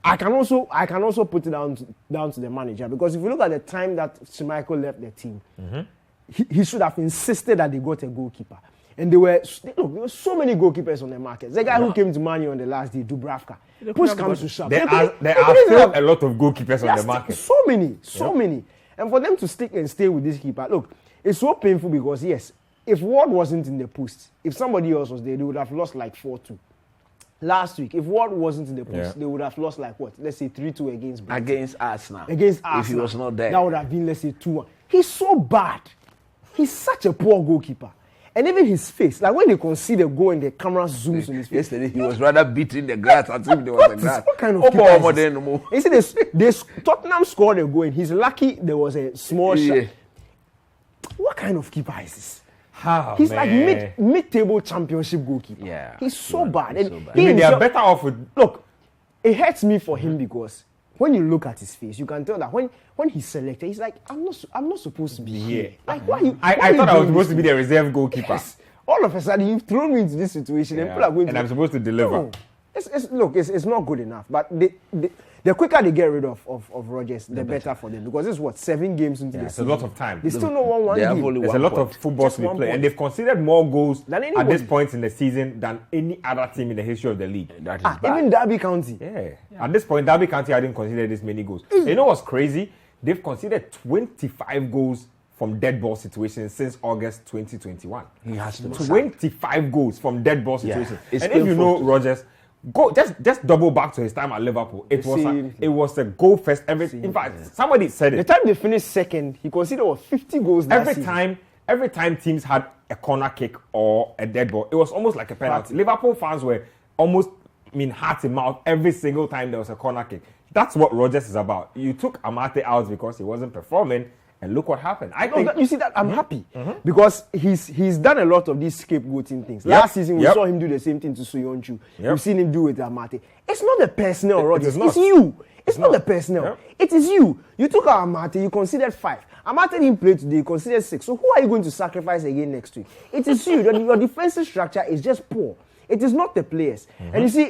I can also put it down to the manager, because if you look at the time that Schmeichel left the team, he should have insisted that they got a goalkeeper. And there were so many goalkeepers on the market. The guy who came to Man U on the last day, Dubravka. Push comes to shove. There are still a lot of goalkeepers on the market. So many. And for them to stick and stay with this keeper, look, it's so painful because, yes, if Ward wasn't in the post, if somebody else was there, they would have lost like 4-2. Last week, if Ward wasn't in the post, they would have lost like what? Let's say 3-2 against Brighton. Against Arsenal. If he was not there. That would have been, let's say, 2-1. He's so bad. He's such a poor goalkeeper. And even his face, like when they concede a goal and the camera zooms on his face. Yesterday, he was rather beating the grass as if there was a grass. What kind of keeper is this? You see, Tottenham scored a goal and he's lucky there was a small shot. kind of keeper is this? Oh, He's man. like mid-table championship goalkeeper. Yeah. He's so bad. And so bad. he I mean, they are himself- better off with. Look, it hurts me for him because when you look at his face, you can tell that when he's selected, he's like, I'm not supposed to be here. Like, why you? I thought I was supposed to be the reserve goalkeeper. Yes. All of a sudden, you've thrown me into this situation, and people are going and to. I'm supposed to deliver. No. It's not good enough. But the quicker they get rid of Rodgers, the better for them. Because it's 7 games into the It's a season. lot of time. They still don't want one They have game. only There's a one lot point. of football Just to be one played, point. and they've conceded more goals Than at anybody. this point in the season than any other team in the history of the league. That is bad. Even Derby County. Yeah. At this point, Derby County hadn't conceded this many goals. You know what's crazy? They've conceded 25 goals from dead ball situations since August 2021. He has to be 25 goals from dead ball Yeah. situations. It's And if you know painful. Rodgers, go just double back to his time at Liverpool. It was a goal fest. In fact, somebody said The it. time they finished second, he conceded 50 goals last season. Every time teams had a corner kick or a dead ball, it was almost like a penalty. Liverpool fans were almost heart to mouth every single time there was a corner kick. That's what Rodgers is about. You took Amate out because he wasn't performing, and look what happened. I think You see that I'm happy because he's done a lot of these scapegoating things. Last season we saw him do the same thing to Suyonchu. We've seen him do it to Amate. It's not the personnel, Rodgers. not. It's you. It's not the personnel. Yep. It is you. You took our Amate. You considered 5. Amate didn't play today. You considered 6. So who are you going to sacrifice again next week? It is you. Your defensive structure is just poor. It is not the players. And you see,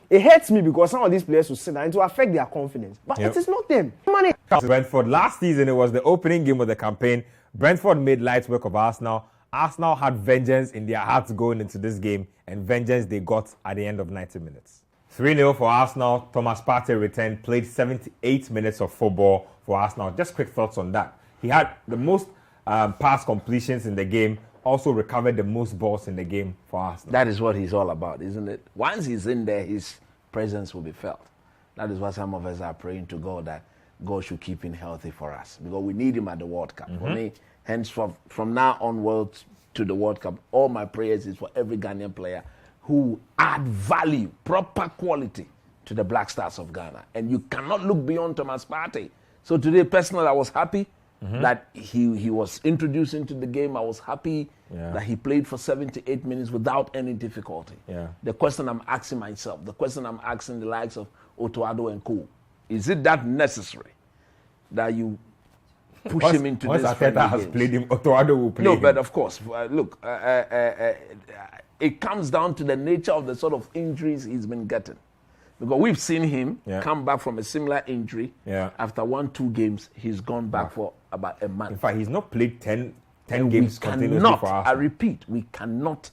it hurts me because some of these players will sit down and to affect their confidence. But it is not them. Money. Brentford last season, it was the opening game of the campaign. Brentford made light work of Arsenal. Arsenal had vengeance in their hearts going into this game, and vengeance they got at the end of 90 minutes. 3-0 for Arsenal. Thomas Partey returned, played 78 minutes of football for Arsenal. Just quick thoughts on that. He had the most pass completions in the game, also recovered the most balls in the game for Arsenal. That is what he's all about, isn't it? Once he's in there, his presence will be felt. That is what some of us are praying to God, that God should keep him healthy for us, because we need him at the World Cup. For me, hence from now onwards to the World Cup, all my prayers is for every Ghanaian player who add value, proper quality to the Black Stars of Ghana. And you cannot look beyond Thomas Partey. So today, personally, I was happy that he was introduced into the game. I was happy that he played for 78 minutes without any difficulty. Yeah. The question I'm asking myself, the question I'm asking the likes of Otoado and Co, is it that necessary that you push him into once this Arteta friendly has games? played him, Otoado will play No, him. but of course, look, it comes down to the nature of the sort of injuries he's been getting. Because we've seen him come back from a similar injury. After 1-2 games, he's gone back for about a month. In fact, he's not played 10 games continuously for Arsenal. I repeat, we cannot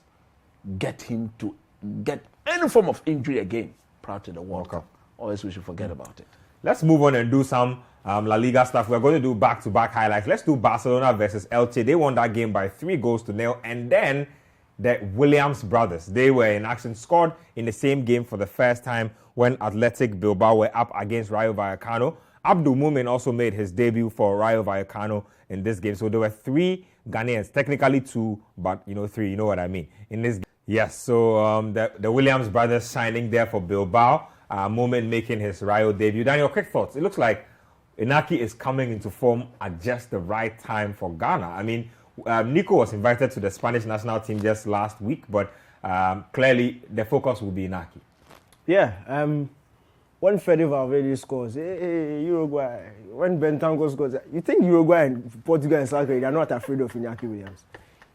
get him to get any form of injury again prior to the World Cup, or else we should forget about it. Let's move on and do some La Liga stuff. We're going to do back-to-back highlights. Let's do Barcelona versus Elche. They won that game by 3-0. And then the Williams brothers, they were in action, scored in the same game for the first time when Athletic Bilbao were up against Rayo Vallecano. Abdul Mumin also made his debut for Rayo Vallecano in this game. So there were 3 Ghanaians, technically 2, but 3, you know what I mean, in this game. Yes, so the Williams brothers signing there for Bilbao. Mumin making his Rayo debut. Daniel, quick thoughts. It looks like Inaki is coming into form at just the right time for Ghana. I mean, Niko was invited to the Spanish national team just last week, but clearly the focus will be Inaki. Yeah, when Fede Valverde scores, Uruguay, when Bentango scores, you think Uruguay and Portugal and South Korea, they are not afraid of Inaki Williams?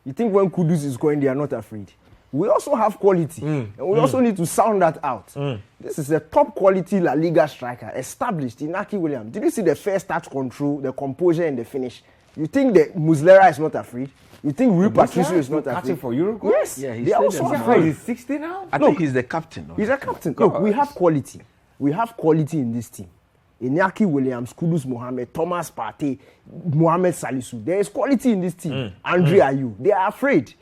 You think when Kudus is scoring, they are not afraid? We also have quality, and we also need to sound that out. This is a top quality La Liga striker, established, Inaki Williams. Did you see the first touch control, the composure, and the finish? You think that Muslera is not afraid? You think Rui Patricio is not afraid? For Uruguay? Yes, Yeah, they are also He's afraid. 60 now? I think he's the captain. He's a captain. Look, we have quality. We have quality in this team. Inaki Williams, Kudus Mohamed, Thomas Partey, Mohamed Salisu. There is quality in this team. Andre Ayew. They are afraid.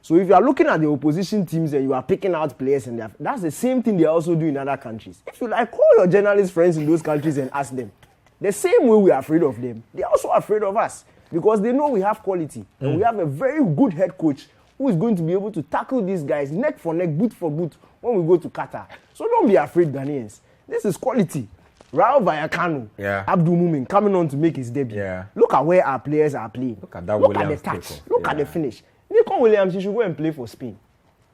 So if you are looking at the opposition teams and you are picking out players, and that's the same thing they also do in other countries. If you like, call your journalist friends in those countries and ask them. The same way we are afraid of them, they are also afraid of us because they know we have quality. And we have a very good head coach who is going to be able to tackle these guys neck for neck, boot for boot when we go to Qatar. So don't be afraid, Ghanaians. This is quality. Raul Vallecano, Abdul Mumin coming on to make his debut. Yeah. Look at where our players are playing. Look at that. Look at the touch. Look at the finish. Niko Williams, he should go and play for Spain.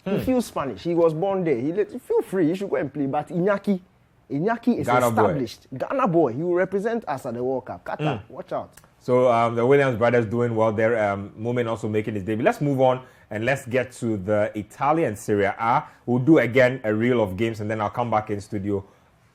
He feels Spanish. He was born there. He feel free. He should go and play. But Inaki is Ghana established. Boy. Ghana boy. He will represent us at the World Cup. Qatar, watch out. So the Williams brothers doing well there. Mumin also making his debut. Let's move on and let's get to the Italian Serie A. We'll do again a reel of games and then I'll come back in studio.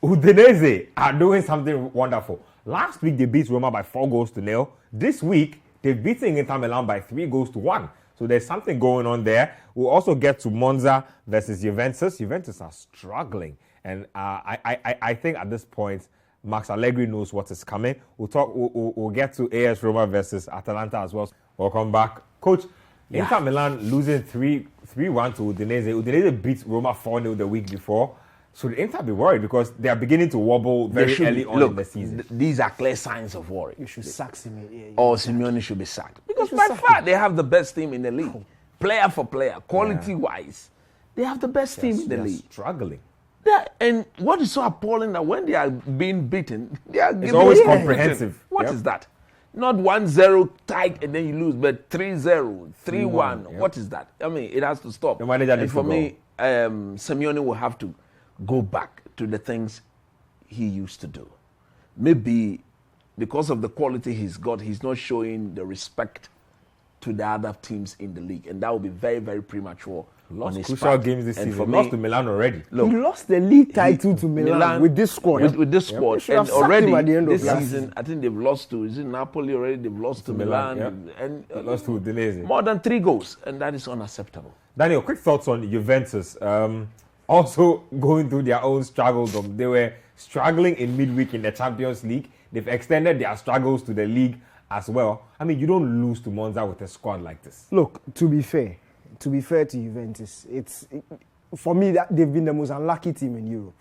Udinese are doing something wonderful. Last week they beat Roma by 4-0. This week they've beaten Inter Milan by 3-1. So there's something going on there. We'll also get to Monza versus Juventus. Juventus are struggling. And I think at this point, Max Allegri knows what is coming. We'll get to AS Roma versus Atalanta as well. Welcome back. Coach, Inter Milan losing 3-1 to Udinese. Udinese beat Roma 4-0 the week before. Should Inter be worried because they are beginning to wobble very early on in the season? These are clear signs of worry. You should sack Simeone. Or Simeone should be sacked. Because by far they have the best team in the league. Player for player, quality-wise, they have the best team in the league. Struggling. Yeah, and what is so appalling that when they are being beaten, they are it's always comprehensive. What is that? Not 1-0 tight and then you lose, but 3-0, 3-1. What is that? I mean, it has to stop. And for me, Simeone will have to go back to the things he used to do. Maybe because of the quality he's got, he's not showing the respect to the other teams in the league, and that will be very, very premature. Lost crucial games this season. Lost to Milan already. Look, he lost the league title to Milan with this squad. With this squad, and already at the end of this season, I think they've lost to. Is it Napoli already? They've lost to Milan, and lost to Udinese. More than 3 goals, and that is unacceptable. Daniel, quick thoughts on Juventus. Also going through their own struggles. They were struggling in midweek in the Champions League. They've extended their struggles to the league as well. I mean, you don't lose to Monza with a squad like this. Look, to be fair to Juventus, for me, that they've been the most unlucky team in Europe.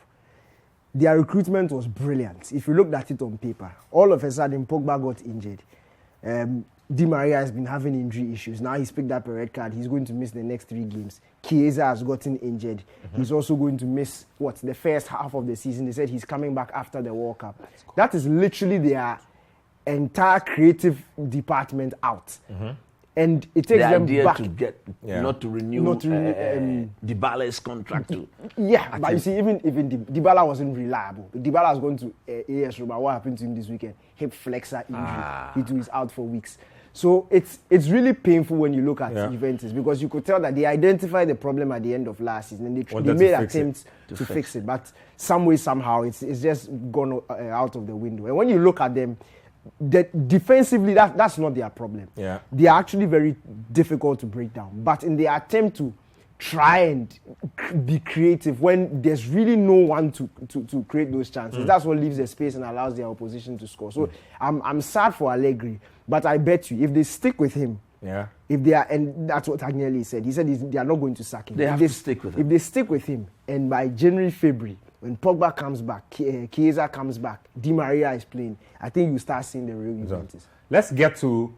Their recruitment was brilliant. If you looked at it on paper, all of a sudden Pogba got injured. Di Maria has been having injury issues. Now he's picked up a red card. He's going to miss the next 3 games. Chiesa has gotten injured. He's also going to miss the first half of the season. They said he's coming back after the World Cup. Cool. That is literally their entire creative department out. And it takes them back to get not to renew Dybala's contract. But you see, even Dybala wasn't reliable. Dybala has gone to AS Roma. What happened to him this weekend? Hip flexor injury. He is out for weeks. So it's really painful when you look at Juventus because you could tell that they identified the problem at the end of last season and they made attempts to fix it. But some way, somehow, it's just gone out of the window. And when you look at them, defensively, that's not their problem. They are actually very difficult to break down. But in the attempt to try and be creative when there's really no one to create those chances, that's what leaves the space and allows their opposition to score. So I'm sad for Allegri, but I bet you if they stick with him, if they are, and that's what Agnelli said. He said they are not going to sack him. They have to stick with him. If they stick with him, and by January, February, when Pogba comes back, Chiesa comes back, Di Maria is playing, I think you start seeing the real Juventus. Let's get to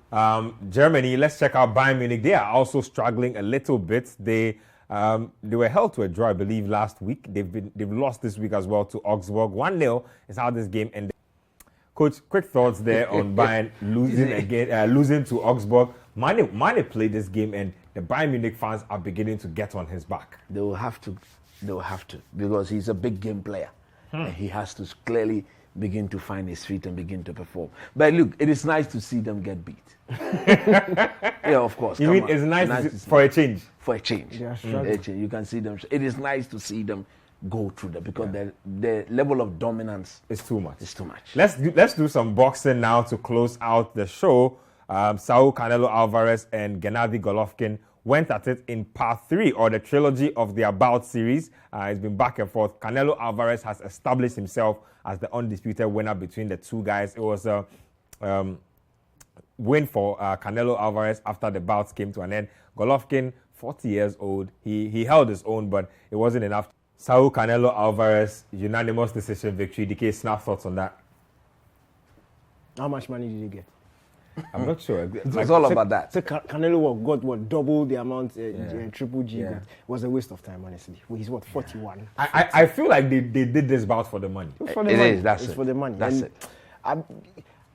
Germany. Let's check out Bayern Munich. They are also struggling a little bit. They were held to a draw, I believe, last week. They've lost this week as well to Augsburg. 1-0 is how this game ended. Coach, quick thoughts there on Bayern losing to Augsburg. Mane played this game, and the Bayern Munich fans are beginning to get on his back. They will have to, because he's a big game player. And he has to clearly begin to find his feet and begin to perform. But look, it is nice to see them get beat. Of course. You mean it's nice for a change? For a change. You can see them. It is nice to see them go through that because the level of dominance is too much. It's too much. Let's do some boxing now to close out the show. Saul Canelo Alvarez and Gennady Golovkin went at it in part 3 or the trilogy of the About series. It's been back and forth. Canelo Alvarez has established himself as the undisputed winner between the two guys. It was a win for Canelo Alvarez after the bouts came to an end. Golovkin, 40 years old, he held his own, but it wasn't enough. Saul Canelo Alvarez, unanimous decision victory. DK, snap thoughts on that? How much money did he get? I'm not sure. It's all about that. So Canelo got what, double the amount Triple G got. It was a waste of time, honestly. He's what, 41. I feel like they did this bout for the money. It's for the money. It's for the money. That's it.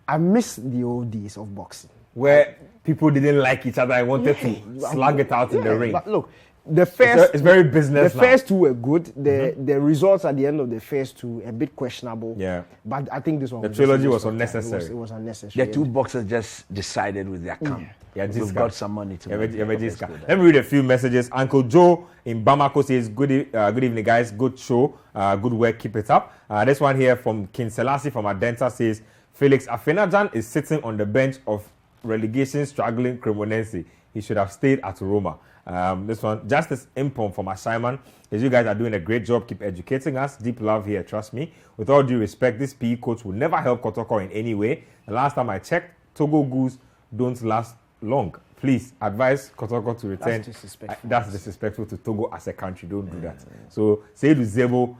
I miss the old days of boxing, where people didn't like each other and wanted to slug it out in the ring. But look, the first it's very business. The first two were good. The results at the end of the first two a bit questionable. Yeah. But I think this one. The trilogy was unnecessary. It was unnecessary. The two boxers just decided with their camp. Yeah, we've got some money to make. Let me read a few messages. Uncle Joe in Bamako says, good evening, guys. Good show. Good work. Keep it up. This one here from King Selassie from Adenta says, Felix Afenajan is sitting on the bench of relegation struggling Cremonense. He should have stayed at Roma. This one, Justice Impom from Simon, is you guys are doing a great job. Keep educating us. Deep love here, trust me. With all due respect, this PE coach will never help Kotoko in any way. The last time I checked, Togo goose don't last long. Please advise Kotoko to return. That's disrespectful to Togo as a country. Don't do that. So Seydou Zebo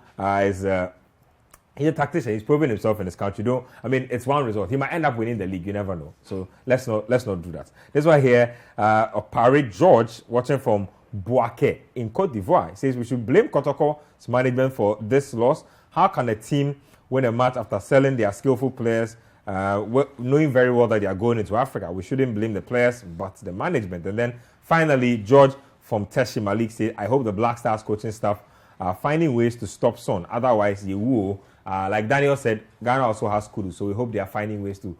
is he's a tactician. He's proven himself in this country. It's one result. He might end up winning the league. You never know. So let's not do that. This one here, Opare George, watching from Boaké in Côte d'Ivoire, says we should blame Kotoko's management for this loss. How can a team win a match after selling their skillful players, knowing very well that they are going into Africa? We shouldn't blame the players, but the management. And then finally, George from Teshi Malik says, I hope the Black Stars coaching staff are finding ways to stop Son. Otherwise, you will. Like Daniel said, Ghana also has Kudus, so we hope they are finding ways to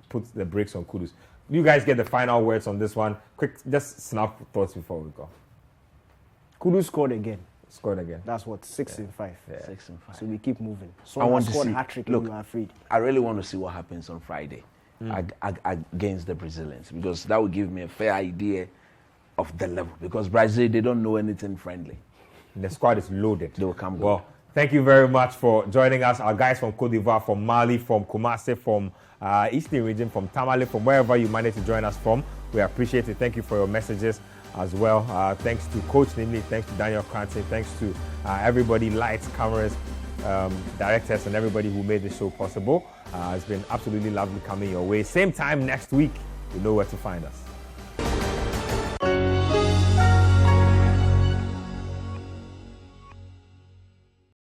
put the brakes on Kudus. You guys get the final words on this one. Quick, just snap thoughts before we go. Kudus scored again. That's what, 6 in 5. Yeah. 6 in 5. So we keep moving. I want to scored see. Hattrick. Look, you are afraid. I really want to see what happens on Friday against the Brazilians, because that will give me a fair idea of the level. Because Brazil, they don't know anything friendly. The squad is loaded. They will come good. Well, thank you very much for joining us. Our guys from Côte d'Ivoire, from Mali, from Kumasi, from Eastern region, from Tamale, from wherever you managed to join us from. We appreciate it. Thank you for your messages as well. Thanks to Coach Nimley. Thanks to Daniel Kranze. Thanks to everybody, lights, cameras, directors, and everybody who made this show possible. It's been absolutely lovely coming your way. Same time next week. You know where to find us.